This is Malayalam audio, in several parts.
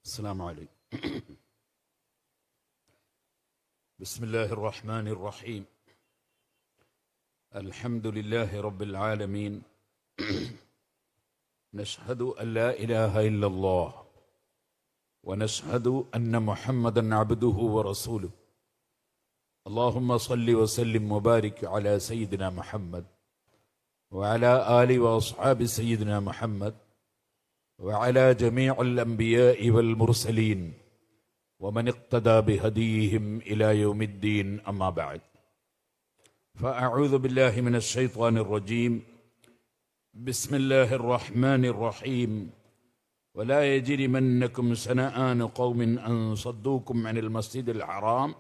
السلام عليكم. بسم الله الرحمن الرحيم. الحمد لله رب العالمين. نشهد أن لا إله إلا الله ونشهد أن محمدا عبده ورسوله. اللهم صل وسلم وبارك على سيدنا محمد وعلى آله وأصحاب سيدنا محمد وعلى جميع الأنبياء والمرسلين ومن اقتدى بهديهم إلى يوم الدين. أما بعد، فأعوذ بالله من الشيطان الرجيم. بسم الله الرحمن الرحيم. ولا يجرمنكم شنآن قوم أن صدوكم عن المسجد الحرام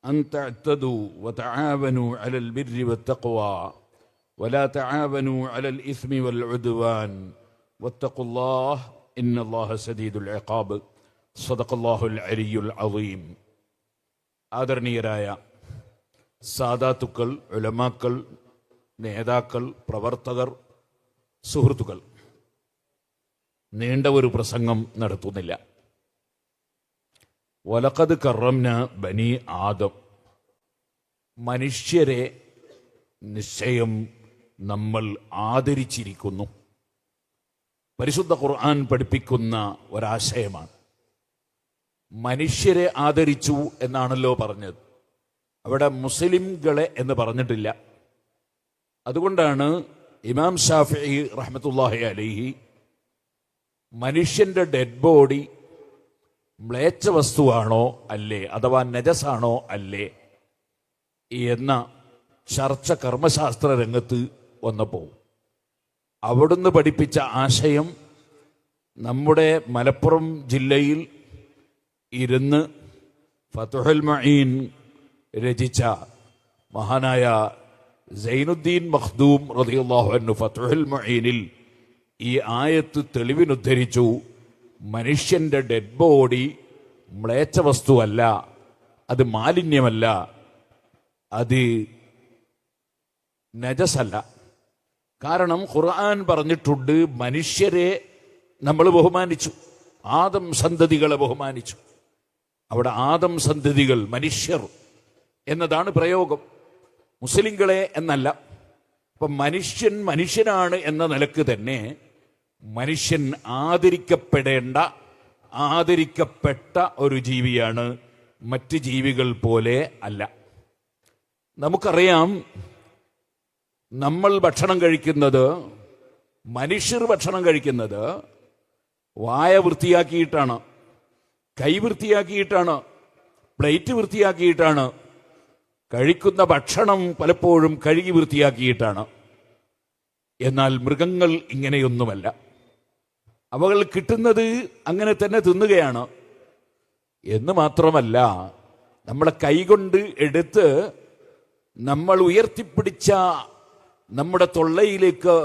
أن تعتدوا وتعاونوا على البر والتقوى ولا تعاونوا على الإثم والعدوان واتقوا الله إن الله شديد العقاب. صدق الله العلي العظيم. ആദരണീയരായ സാദാത്തുക്കൾ, ഉലമാക്കൾ, നേതാക്കൾ, പ്രവർത്തകർ, സുഹൃത്തുക്കൾ, നീണ്ട ഒരു പ്രസംഗം നടത്തുന്നില്ല. വലഖദ് കറംന ബനി ആദം, മനുഷ്യരെ നിശ്ചയം നമ്മൾ ആദരിച്ചിരിക്കുന്നു. പരിശുദ്ധ ഖുർആൻ പഠിപ്പിക്കുന്ന ഒരാശയമാണ്. മനുഷ്യരെ ആദരിച്ചു എന്നാണല്ലോ പറഞ്ഞത്, അവിടെ മുസ്ലിംകളെ എന്ന് പറഞ്ഞിട്ടില്ല. അതുകൊണ്ടാണ് ഇമാം ഷാഫിഈ റഹ്മത്തുള്ളാഹി അലൈഹി മനുഷ്യന്റെ ഡെഡ് ബോഡി മ്ലേച്ഛ വസ്തുവാണോ അല്ലേ, അഥവാ നജസാണോ അല്ലേ എന്ന ചർച്ച കർമ്മശാസ്ത്ര രംഗത്ത് വന്നപ്പോൾ അവിടുന്ന് പഠിപ്പിച്ച ആശയം നമ്മുടെ മലപ്പുറം ജില്ലയിൽ ഇരുന്ന് ഫതുഹുൽ മുഈൻ രചിച്ച മഹാനായ സൈനുദ്ദീൻ മഖ്ദൂം റളിയല്ലാഹു അൻഹു ഫതുഹുൽ മുഈനിൽ ഈ ആയത്ത് തെളിവിനുദ്ധരിച്ചു. മനുഷ്യന്റെ ഡെഡ് ബോഡി മ്ലേച്ഛ വസ്തുവല്ല, അത് മാലിന്യമല്ല, അത് നജസല്ല. കാരണം ഖുർആൻ പറഞ്ഞിട്ടുണ്ട്, മനുഷ്യരെ നമ്മൾ ബഹുമാനിച്ചു, ആദം സന്തതികളെ ബഹുമാനിച്ചു. അവിടെ ആദം സന്തതികൾ, മനുഷ്യർ എന്നതാണ് പ്രയോഗം, മുസ്ലിങ്ങളെ എന്നല്ല. അപ്പം മനുഷ്യൻ മനുഷ്യനാണ് എന്ന നിലക്ക് തന്നെ മനുഷ്യൻ ആദരിക്കപ്പെടേണ്ട, ആദരിക്കപ്പെട്ട ഒരു ജീവിയാണ്, മറ്റ് ജീവികൾ പോലെ അല്ല. നമുക്കറിയാം, നമ്മൾ ഭക്ഷണം കഴിക്കുന്നത്, മനുഷ്യർ ഭക്ഷണം കഴിക്കുന്നത് വായ വൃത്തിയാക്കിയിട്ടാണ്, കൈ വൃത്തിയാക്കിയിട്ടാണ്, പ്ലേറ്റ് വൃത്തിയാക്കിയിട്ടാണ്. കഴിക്കുന്ന ഭക്ഷണം പലപ്പോഴും കഴുകി വൃത്തിയാക്കിയിട്ടാണ്. എന്നാൽ മൃഗങ്ങൾ ഇങ്ങനെയൊന്നുമല്ല. അവകൾ കിട്ടുന്നത് അങ്ങനെ തന്നെ തിന്നുകയാണ്. എന്ന് മാത്രമല്ല, നമ്മളെ കൈകൊണ്ട് എടുത്ത് നമ്മൾ ഉയർത്തിപ്പിടിച്ച നമ്മുടെ തൊള്ളയിലേക്ക്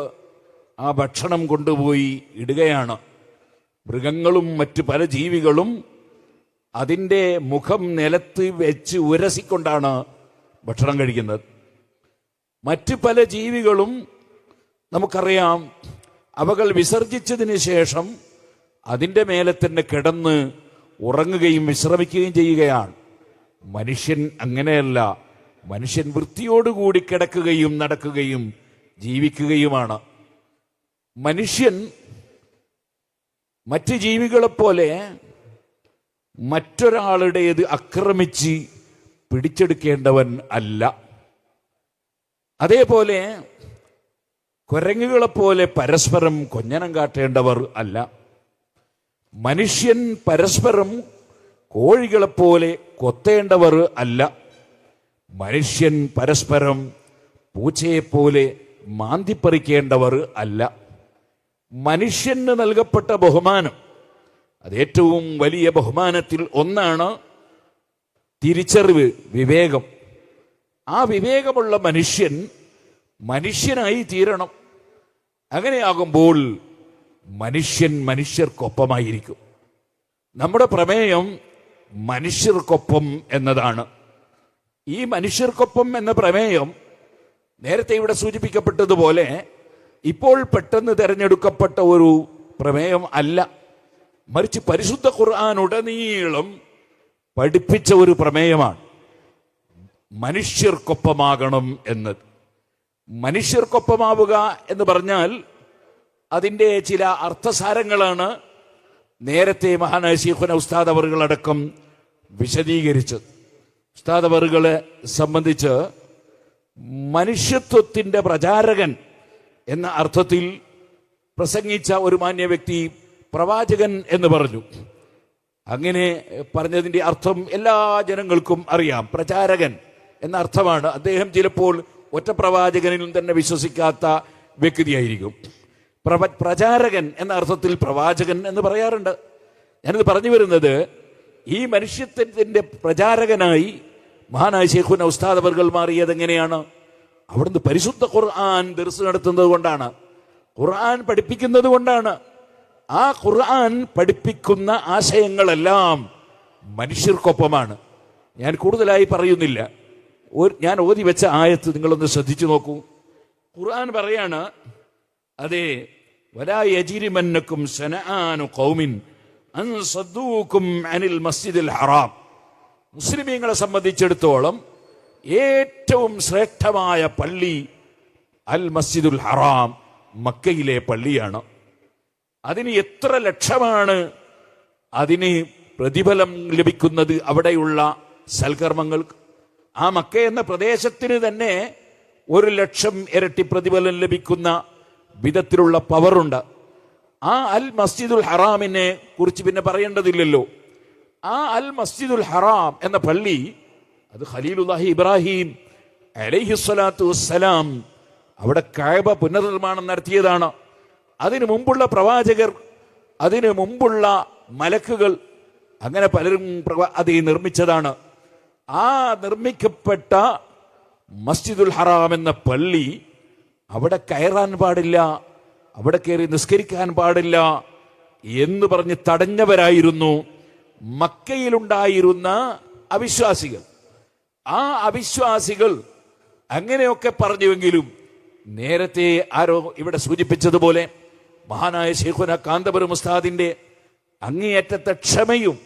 ആ ഭക്ഷണം കൊണ്ടുപോയി ഇടുകയാണ്. മൃഗങ്ങളും മറ്റു പല ജീവികളും അതിൻ്റെ മുഖം നിലത്ത് വെച്ച് ഉരസിക്കൊണ്ടാണ് ഭക്ഷണം കഴിക്കുന്നത്. മറ്റു പല ജീവികളും നമുക്കറിയാം, അവകൾ വിസർജിച്ചതിന് ശേഷം അതിൻ്റെ മേലെ തന്നെ കിടന്ന് ഉറങ്ങുകയും വിശ്രമിക്കുകയും ചെയ്യുകയാണ്. മനുഷ്യൻ അങ്ങനെയല്ല. മനുഷ്യൻ വൃത്തിയോടുകൂടി കിടക്കുകയും നടക്കുകയും ജീവിക്കുകയുമാണ്. മനുഷ്യൻ മറ്റ് ജീവികളെപ്പോലെ മറ്റൊരാളുടേത് ആക്രമിച്ച് പിടിച്ചെടുക്കേണ്ടവൻ അല്ല. അതേപോലെ കുരങ്ങുകളെപ്പോലെ പരസ്പരം കൊഞ്ഞനം കാട്ടേണ്ടവർ അല്ല. മനുഷ്യൻ പരസ്പരം കോഴികളെപ്പോലെ കൊത്തേണ്ടവർ അല്ല. മനുഷ്യൻ പരസ്പരം പൂച്ചയെപ്പോലെ മാന്തിപ്പറിക്കേണ്ടവർ അല്ല. മനുഷ്യന് നൽകപ്പെട്ട ബഹുമാനം, അത് ഏറ്റവും വലിയ ബഹുമാനത്തിൽ ഒന്നാണ് തിരിച്ചറിവ്, വിവേകം. ആ വിവേകമുള്ള മനുഷ്യൻ മനുഷ്യനായി തീരണം. അങ്ങനെയാകുമ്പോൾ മനുഷ്യൻ മനുഷ്യർക്കൊപ്പമായിരിക്കും. നമ്മുടെ പ്രമേയം മനുഷ്യർക്കൊപ്പം എന്നതാണ്. ഈ മനുഷ്യർക്കൊപ്പം എന്ന പ്രമേയം നേരത്തെ ഇവിടെ സൂചിപ്പിക്കപ്പെട്ടതുപോലെ ഇപ്പോൾ പെട്ടെന്ന് തിരഞ്ഞെടുക്കപ്പെട്ട ഒരു പ്രമേയം അല്ല. മറിച്ച് പരിശുദ്ധ ഖുർആൻ ഉടനീളം പഠിപ്പിച്ച ഒരു പ്രമേയമാണ് മനുഷ്യർക്കൊപ്പമാകണം എന്നത്. മനുഷ്യർക്കൊപ്പമാവുക എന്ന് പറഞ്ഞാൽ അതിൻ്റെ ചില അർത്ഥസാരങ്ങളാണ് നേരത്തെ മഹാനായ ശൈഖുന ഉസ്താദ് അവറുകളടക്കം വിശദീകരിച്ചത്. ഉസ്താദ് അവറുകളെ സംബന്ധിച്ച് മനുഷ്യത്വത്തിൻ്റെ പ്രചാരകൻ എന്ന അർത്ഥത്തിൽ പ്രസംഗിച്ച ഒരു മാന്യ വ്യക്തി പ്രവാചകൻ എന്ന് പറഞ്ഞു. അങ്ങനെ പറഞ്ഞതിൻ്റെ അർത്ഥം എല്ലാ ജനങ്ങൾക്കും അറിയാം. പ്രചാരകൻ എന്ന അർത്ഥമാണ്. അദ്ദേഹം ചിലപ്പോൾ ഒറ്റ പ്രവാചകനിലും തന്നെ വിശ്വസിക്കാത്ത വ്യക്തിയായിരിക്കും. പ്രചാരകൻ എന്ന അർത്ഥത്തിൽ പ്രവാചകൻ എന്ന് പറയാറുണ്ട്. ഞാനിത് പറഞ്ഞു വരുന്നത്, ഈ മനുഷ്യത്വത്തിൻ്റെ പ്രചാരകനായി മഹാനായ ശൈഖുന ഉസ്താദ് അവർകൾ മാറിയത് എങ്ങനെയാണ്? അവിടുന്ന് പരിശുദ്ധ ഖുർആൻ ദർസ് നടത്തുന്നത് കൊണ്ടാണ്, ഖുർആൻ പഠിപ്പിക്കുന്നത് കൊണ്ടാണ്. ആ ഖുർആൻ പഠിപ്പിക്കുന്ന ആശയങ്ങളെല്ലാം മനുഷ്യർക്കൊപ്പമാണ്. ഞാൻ കൂടുതലായി പറയുന്നില്ല. ഞാൻ ഓതി വെച്ച ആയത്ത് നിങ്ങളൊന്ന് ശ്രദ്ധിച്ചു നോക്കൂ. ഖുർആൻ പറയാണ്, അതെ, വലാ യജ്രിമന്നകും ശനആനു ഖൗമിൻ അൻ സദ്ദൂകും അനിൽ മസ്ജിദിൽ ഹറാം. മുസ്ലിമീങ്ങളെ സംബന്ധിച്ചിടത്തോളം ഏറ്റവും ശ്രേഷ്ഠമായ പള്ളി അൽ മസ്ജിദുൽ ഹറാം, മക്കയിലെ പള്ളിയാണ്. അതിന് എത്ര ലക്ഷമാണ് അതിന് പ്രതിഫലം ലഭിക്കുന്നത് അവിടെയുള്ള സൽക്കർമ്മങ്ങൾക്ക്. ആ മക്ക എന്ന പ്രദേശത്തിന് തന്നെ 1,00,000 ഇരട്ടി പ്രതിഫലം ലഭിക്കുന്ന വിധത്തിലുള്ള പവറുണ്ട്. ആ അൽ മസ്ജിദുൽ ഹറാമിനെ കുറിച്ച് പിന്നെ പറയേണ്ടതില്ലല്ലോ. ആ അൽ മസ്ജിദുൽ ഹറാം എന്ന പള്ളി അത് ഖലീലുല്ലാഹി ഇബ്രാഹിം അലൈഹിസ്സലാത്തു വസ്സലാം അവിടെ കഅബ പുനർനിർമ്മാണം നടത്തിയതാണ്. അതിനു മുമ്പുള്ള പ്രവാചകർ, അതിനു മുമ്പുള്ള മലക്കുകൾ, അങ്ങനെ പലരും അത് നിർമ്മിച്ചതാണ്. ആ നിർമ്മിക്കപ്പെട്ട മസ്ജിദുൽ ഹറാം എന്ന പള്ളി അവിടെ കയറാൻ പാടില്ല, അവിടെ കയറി നിസ്കരിക്കാൻ പാടില്ല എന്ന് പറഞ്ഞ് തടഞ്ഞവരായിരുന്നു മക്കയിലുണ്ടായിരുന്ന അവിശ്വാസികൾ. ആ അവിശ്വാസികൾ അങ്ങനെയൊക്കെ പറഞ്ഞുവെങ്കിലും നേരത്തെ ആരോ ഇവിടെ സൂചിപ്പിച്ചതുപോലെ മഹാനായ ശൈഖുന കാന്തപുരം ഉസ്താദിന്റെ അങ്ങേയറ്റത്തെ ക്ഷമയും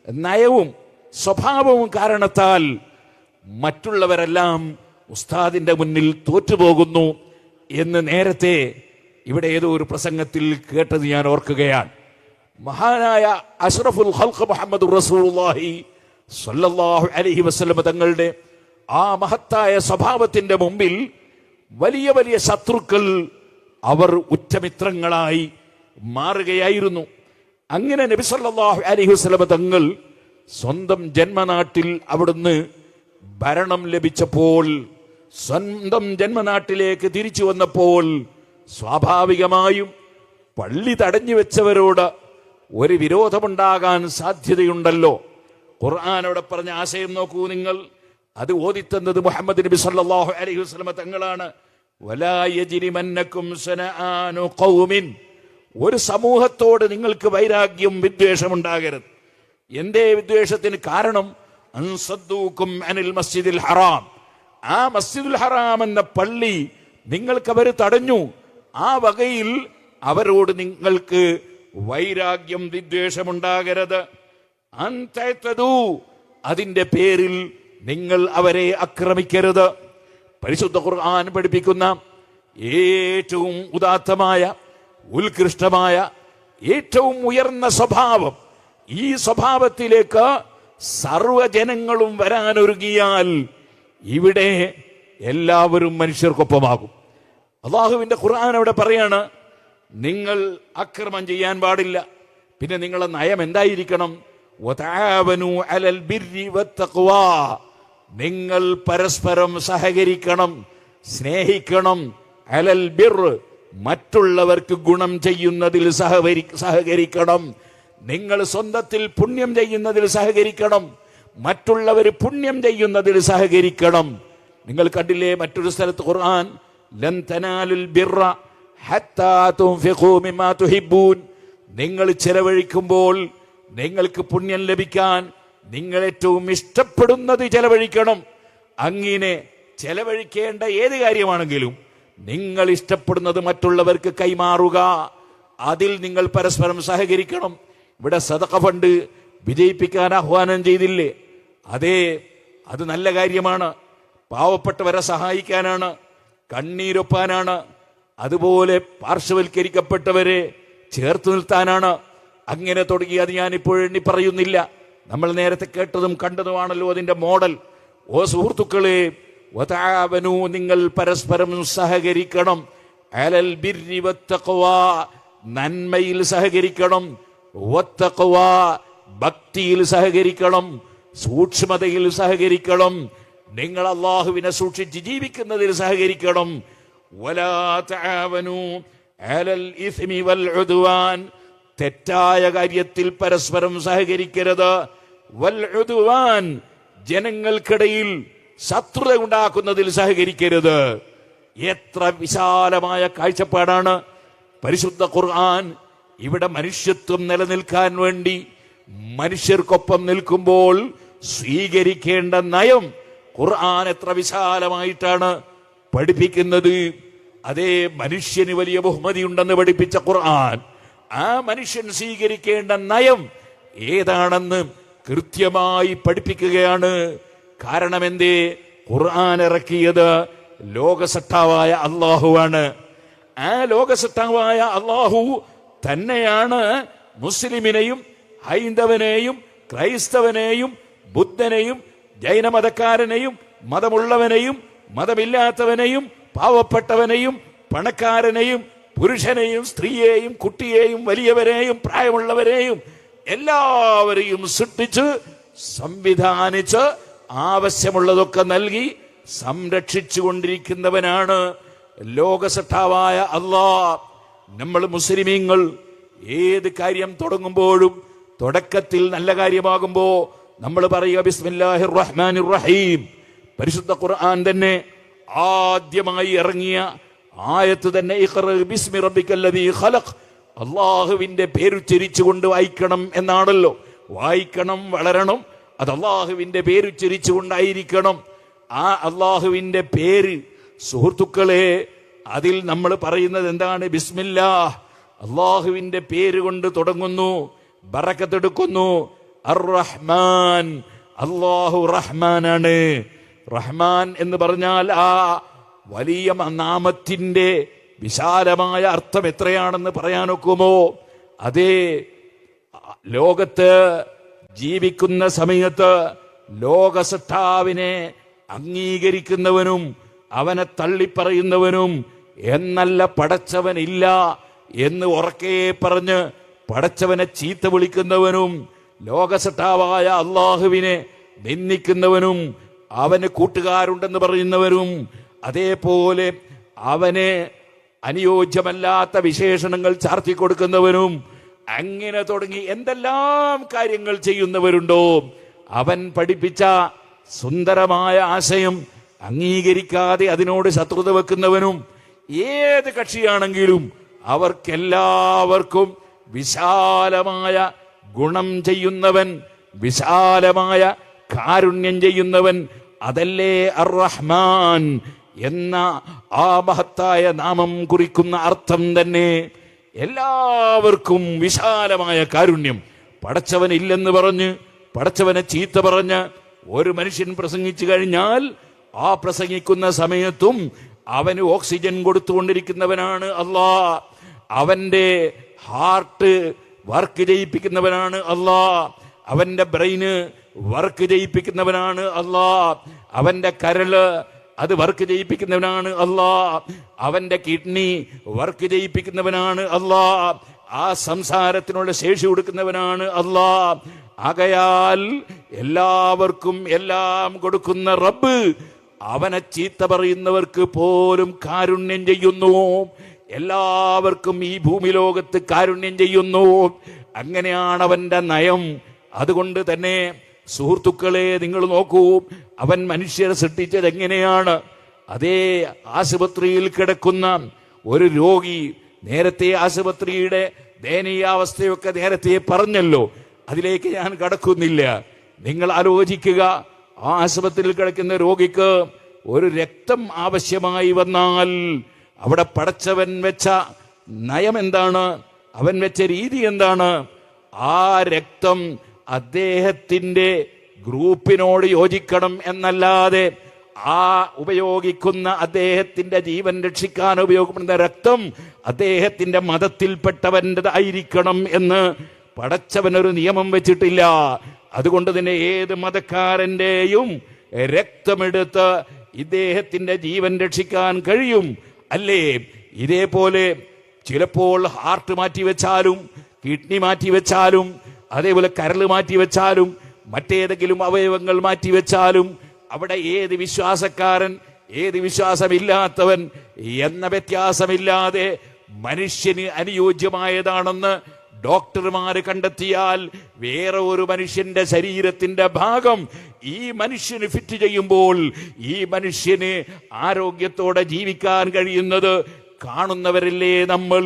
നയവും സ്വഭാവവും കാരണത്താൽ മറ്റുള്ളവരെല്ലാം ഉസ്താദിന്റെ മുന്നിൽ തോറ്റുപോകുന്നു എന്ന് നേരത്തെ ഇവിടെ ഏതോ ഒരു പ്രസംഗത്തിൽ കേട്ടത് ഞാൻ ഓർക്കുകയാണ്. മഹാനായ അഷ്റഫുൽ ഖൽഖ് മുഹമ്മദുർ റസൂലുള്ളാഹി സ്വല്ലല്ലാഹു അലൈഹി വസല്ലം തങ്ങളുടെ ആ മഹത്തായ സ്വഭാവത്തിന്റെ മുമ്പിൽ വലിയ വലിയ ശത്രുക്കൾ അവർ ഉറ്റമിത്രങ്ങളായി മാറുകയായിരുന്നു. അങ്ങനെ നബി സല്ലല്ലാഹു അലൈഹി വസല്ലം തങ്ങൾ സ്വന്തം ജന്മനാട്ടിൽ അവിടുന്ന് ഭരണം ലഭിച്ചപ്പോൾ, സ്വന്തം ജന്മനാട്ടിലേക്ക് തിരിച്ചു വന്നപ്പോൾ സ്വാഭാവികമായും പള്ളി തടഞ്ഞു വെച്ചവരോട് ഒരു വിരോധമുണ്ടാകാൻ സാധ്യതയുണ്ടല്ലോ. ഖുർആനോട് പറഞ്ഞ ആശയം നോക്കൂ നിങ്ങൾ. അത് ഓതിത്തന്നത് മുഹമ്മദ് നബി സല്ലല്ലാഹു അലൈഹി വസല്ലം തങ്ങളാണ്. വലാ യജ്രിമന്നകും ശനആനു ഖൗമിൻ, ഒരു സമൂഹത്തോട് നിങ്ങൾക്ക് വൈരാഗ്യം വിദ്വേഷമുണ്ടാകരുത്. എന്തേ വിദ്വേഷത്തിന് കാരണം? അൻ സദ്ദൂകും അനിൽ മസ്ജിദിൽ ഹറാം, ആ മസ്ജിദുൽ ഹറാം എന്ന പള്ളി നിങ്ങൾക്ക് അവർ തടഞ്ഞു. ആ വകയിൽ അവരോട് നിങ്ങൾക്ക് വൈരാഗ്യം വിദ്വേഷമുണ്ടാകരുത്. അൻതഅ്തദൂ, അതിന്റെ പേരിൽ നിങ്ങൾ അവരെ ആക്രമിക്കരുത്. പരിശുദ്ധ ഖുർആൻ പഠിപ്പിക്കുന്ന ഏറ്റവും ഉദാത്തമായ, ഉത്കൃഷ്ടമായ, ഏറ്റവും ഉയർന്ന സ്വഭാവം, ഈ സ്വഭാവത്തിലേക്ക് സർവജനങ്ങളും വരാനൊരുങ്ങിയാൽ ഇവിടെ എല്ലാവരും മനുഷ്യർക്കൊപ്പമാകും. അള്ളാഹുവിന്റെ ഖുർആൻ അവിടെ പറയാണ്, നിങ്ങൾ അക്രമം ചെയ്യാൻ പാടില്ല. പിന്നെ നിങ്ങളുടെ നയം എന്തായിരിക്കണം? വതആവനു അലൽ ബിർരി വത്തഖ്വാ, നിങ്ങൾ പരസ്പരം സഹകരിക്കണം, സ്നേഹിക്കണം. അലൽ ബിർ, മറ്റുള്ളവർക്ക് ഗുണം ചെയ്യുന്നതിൽ സഹകരിക്കണം. നിങ്ങൾ സ്വന്തത്തിൽ പുണ്യം ചെയ്യുന്നതിൽ സഹകരിക്കണം, മറ്റുള്ളവർ പുണ്യം ചെയ്യുന്നതിൽ സഹകരിക്കണം. നിങ്ങൾ കണ്ടില്ലേ മറ്റൊരു സ്ഥലത്ത് ഖുർആൻ, ലൻ തനാലുൽ ബിർറ ഹത്താ തുൻഫിഖൂ മിമ്മാ തുഹിബ്ബൂൻ, നിങ്ങൾ ചെലവഴിക്കുമ്പോൾ നിങ്ങൾക്ക് പുണ്യം ലഭിക്കാൻ നിങ്ങൾ ഏറ്റവും ഇഷ്ടപ്പെടുന്നത് ചെലവഴിക്കണം. അങ്ങനെ ചെലവഴിക്കേണ്ട ഏത് കാര്യമാണെങ്കിലും നിങ്ങൾ ഇഷ്ടപ്പെടുന്നത് മറ്റുള്ളവർക്ക് കൈമാറുക, അതിൽ നിങ്ങൾ പരസ്പരം സഹകരിക്കണം. ഇവിടെ സദഖ ഫണ്ട് വിജയിപ്പിക്കാൻ ആഹ്വാനം ചെയ്തില്ലേ? അതെ, അത് നല്ല കാര്യമാണ്. പാവപ്പെട്ടവരെ സഹായിക്കാനാണ്, കണ്ണീരൊപ്പാനാണ്, അതുപോലെ പാർശ്വവൽക്കരിക്കപ്പെട്ടവരെ ചേർത്ത് നിർത്താനാണ്. അങ്ങനെ തുടങ്ങി അത് ഞാനിപ്പോൾ എണ്ണി പറയുന്നില്ല. നമ്മൾ നേരത്തെ കേട്ടതും കണ്ടതുമാണല്ലോ അതിന്റെ മോഡൽ. ഓ സുഹൃത്തുക്കളെ, വതആവനൂ, നിങ്ങൾ പരസ്പരം സഹകരിക്കണം. അലൽ ബിർരി വത്തഖ്വാ, നന്മയിൽ സഹകരിക്കണം. വത്തഖ്വാ, ഭക്തിയിൽ സഹകരിക്കണം. സൂക്ഷ്മതയിൽ സഹകരിക്കണം. നിങ്ങൾ അല്ലാഹുവിനെ സൂക്ഷിച്ച് ജീവിക്കുന്നതിൽ സഹകരിക്കണം. വലാ തആവനൂ അലൽ ഇസ്മി വൽ ഉദ്വാൻ, തെറ്റായ കാര്യത്തിൽ പരസ്പരം സഹകരിക്കരുത്. വൽ ഉദ്വാൻ, ജനങ്ങൾക്കിടയിൽ ശത്രുത ഉണ്ടാക്കുന്നതിൽ സഹകരിക്കരുത്. എത്ര വിശാലമായ കാഴ്ചപ്പാടാണ് പരിശുദ്ധ ഖുർആൻ. ഇവിടെ മനുഷ്യത്വം നിലനിൽക്കാൻ വേണ്ടി മനുഷ്യർക്കൊപ്പം നിൽക്കുമ്പോൾ സ്വീകരിക്കേണ്ട നയം ഖുർആൻ എത്ര വിശാലമായിട്ടാണ് പഠിപ്പിക്കുന്നത്. അതേ, മനുഷ്യന് വലിയ ബഹുമതിയുണ്ടെന്ന് പഠിപ്പിച്ച ഖുർആൻ ആ മനുഷ്യൻ സ്വീകരിക്കേണ്ട നയം ഏതാണെന്ന് കൃത്യമായി പഠിപ്പിക്കുകയാണ്. കാരണം എന്തേ? ഖുർആൻ ഇറക്കിയത് ലോകസട്ടാവായ അള്ളാഹുവാണ്. ആ ലോകസട്ടാവായ അള്ളാഹു തന്നെയാണ് മുസ്ലിമിനെയും ഹൈന്ദവനെയും ക്രൈസ്തവനെയും ബുദ്ധനെയും ജൈനമതക്കാരനെയും മതമുള്ളവനെയും മതമില്ലാത്തവനെയും പാവപ്പെട്ടവനെയും പണക്കാരനെയും പുരുഷനെയും സ്ത്രീയെയും കുട്ടിയെയും വലിയവരെയും പ്രായമുള്ളവരെയും എല്ലാവരെയും സൃഷ്ടിച്ച് സംവിധാനിച്ച് ആവശ്യമുള്ളതൊക്കെ നൽകി സംരക്ഷിച്ചു കൊണ്ടിരിക്കുന്നവനാണ് ലോകസട്ടാവായ അല്ലാഹ്. നമ്മൾ മുസ്ലിമീങ്ങൾ ഏത് കാര്യം തുടങ്ങുമ്പോഴും തുടക്കത്തിൽ നല്ല കാര്യമാകുമ്പോ നമ്മൾ പറയുക ബിസ്മില്ലാഹിർ റഹ്മാനിർ റഹീം. പരിശുദ്ധ ഖുർആൻ തന്നെ ആദ്യമായി ഇറങ്ങിയ ആയത്ത് തന്നെ ഇഖ്റ ബിസ്മി റബ്ബിക്കല്ലദീ ഖലഖ്, അള്ളാഹുവിന്റെ പേരുച്ചരിച്ചുകൊണ്ട് വായിക്കണം എന്നാണല്ലോ. വായിക്കണം, വളരണം, അത് അള്ളാഹുവിന്റെ പേരുച്ചരിച്ചുകൊണ്ടായിരിക്കണം. ആ അള്ളാഹുവിന്റെ പേര് സുഹൃത്തുക്കളെ, അതിൽ നമ്മൾ പറയുന്നത് എന്താണ്? ബിസ്മില്ലാഹ്, അള്ളാഹുവിന്റെ പേര് കൊണ്ട് തുടങ്ങുന്നു, ബറക്കത്തെടുക്കുന്നു. അർ റഹ്മാൻ, അള്ളാഹു റഹ്മാനാണ്. റഹ്മാൻ എന്ന് പറഞ്ഞാൽ ആ വലിയ നാമത്തിന്റെ വിശാലമായ അർത്ഥം എത്രയാണെന്ന് പറയാനൊക്കുമോ? അതേ, ലോകത്ത് ജീവിക്കുന്ന സമയത്ത് ലോകസട്ടാവിനെ അംഗീകരിക്കുന്നവനും അവനെ തള്ളിപ്പറയുന്നവനും എന്നല്ല പടച്ചവനില്ല എന്ന് ഉറക്കെ പറഞ്ഞ് പടച്ചവനെ ചീത്ത വിളിക്കുന്നവനും ലോകസട്ടാവായ അള്ളാഹുവിനെ നിന്ദിക്കുന്നവനും അവന് കൂട്ടുകാരുണ്ടെന്ന് പറയുന്നവരും അതേപോലെ അവന് അനുയോജ്യമല്ലാത്ത വിശേഷണങ്ങൾ ചാർത്തി കൊടുക്കുന്നവനും അങ്ങനെ തുടങ്ങി എന്തെല്ലാം കാര്യങ്ങൾ ചെയ്യുന്നവരുണ്ടോ, അവൻ പഠിപ്പിച്ച സുന്ദരമായ ആശയം അംഗീകരിക്കാതെ അതിനോട് ശത്രുത വെക്കുന്നവനും ഏത് കക്ഷിയാണെങ്കിലും അവർക്കെല്ലാവർക്കും വിശാലമായ ഗുണം ചെയ്യുന്നവൻ, വിശാലമായ കാരുണ്യം ചെയ്യുന്നവൻ, അതല്ലേ അർ റഹ്മാൻ എന്ന ആ മഹത്തായ നാമം കുറിക്കുന്ന അർത്ഥം തന്നെ. എല്ലാവർക്കും വിശാലമായ കാരുണ്യം. പടച്ചവനില്ലെന്ന് പറഞ്ഞ് പടച്ചവനെ ചീത്ത പറഞ്ഞ് ഒരു മനുഷ്യൻ പ്രസംഗിച്ചു കഴിഞ്ഞാൽ ആ പ്രസംഗിക്കുന്ന സമയത്തും അവന് ഓക്സിജൻ കൊടുത്തുകൊണ്ടിരിക്കുന്നവനാണ് അല്ലാഹ്. അവന്റെ ഹാർട്ട് വർക്ക് ചെയ്യിപ്പിക്കുന്നവനാണ് അല്ലാഹ്. അവന്റെ ബ്രെയിന് വർക്ക് ചെയ്യിപ്പിക്കുന്നവനാണ് അല്ലാഹ്. അവന്റെ കരള് അത് വർക്ക് ചെയ്യിപ്പിക്കുന്നവനാണ് അല്ലാഹ്. അവന്റെ കിഡ്നി വർക്ക് ചെയ്യിപ്പിക്കുന്നവനാണ് അല്ലാഹ്. ആ സംസാരത്തിനുള്ള ശേഷി കൊടുക്കുന്നവനാണ് അല്ലാഹ്. ആകയാൽ എല്ലാവർക്കും എല്ലാം കൊടുക്കുന്ന റബ്ബ് അവനെ ചീത്ത പറയുന്നവർക്ക് പോലും കാരുണ്യം ചെയ്യുന്നു. എല്ലാവർക്കും ഈ ഭൂമി ലോകത്ത് കാരുണ്യം ചെയ്യുന്നു. അങ്ങനെയാണ് അവന്റെ നയം. അതുകൊണ്ട് തന്നെ സുഹൃത്തുക്കളെ, നിങ്ങൾ നോക്കൂ, അവൻ മനുഷ്യരെ സൃഷ്ടിച്ചത് എങ്ങനെയാണ്? അതേ, ആശുപത്രിയിൽ കിടക്കുന്ന ഒരു രോഗി, നേരത്തെ ആശുപത്രിയുടെ ദയനീയാവസ്ഥയൊക്കെ നേരത്തെ പറഞ്ഞല്ലോ, അതിലേക്ക് ഞാൻ കടക്കുന്നില്ല. നിങ്ങൾ ആലോചിക്കുക, ആ ആശുപത്രിയിൽ കിടക്കുന്ന രോഗിക്ക് ഒരു രക്തം ആവശ്യമായി വന്നാൽ അവിടെ പടച്ചവൻ വെച്ച നയം എന്താണ്? അവൻ വെച്ച രീതി എന്താണ്? ആ രക്തം അദ്ദേഹത്തിന്റെ ഗ്രൂപ്പിനോട് യോജിക്കണം എന്നല്ലാതെ ആ ഉപയോഗിക്കുന്ന അദ്ദേഹത്തിന്റെ ജീവൻ രക്ഷിക്കാൻ ഉപയോഗിക്കുന്ന രക്തം അദ്ദേഹത്തിന്റെ മതത്തിൽപ്പെട്ടവൻ്റെതായിരിക്കണം എന്ന് പടച്ചവനൊരു നിയമം വെച്ചിട്ടില്ല. അതുകൊണ്ട് തന്നെ ഏത് മതക്കാരന്റെയും രക്തമെടുത്ത് ഇദ്ദേഹത്തിന്റെ ജീവൻ രക്ഷിക്കാൻ കഴിയും, അല്ലേ? ഇതേപോലെ ചിലപ്പോൾ ഹാർട്ട് മാറ്റിവെച്ചാലും കിഡ്നി മാറ്റിവെച്ചാലും അതേപോലെ കരള് മാറ്റിവെച്ചാലും മറ്റേതെങ്കിലും അവയവങ്ങൾ മാറ്റിവെച്ചാലും അവിടെ ഏത് വിശ്വാസക്കാരൻ ഏത് വിശ്വാസമില്ലാത്തവൻ എന്ന വ്യത്യാസമില്ലാതെ മനുഷ്യന് അനുയോജ്യമായതാണെന്ന് ഡോക്ടർമാർ കണ്ടെത്തിയാൽ വേറെ ഒരു മനുഷ്യന്റെ ശരീരത്തിന്റെ ഭാഗം ഈ മനുഷ്യന് ഫിറ്റ് ചെയ്യുമ്പോൾ ഈ മനുഷ്യന് ആരോഗ്യത്തോടെ ജീവിക്കാൻ കഴിയുന്നത് കാണുന്നവരല്ലേ നമ്മൾ.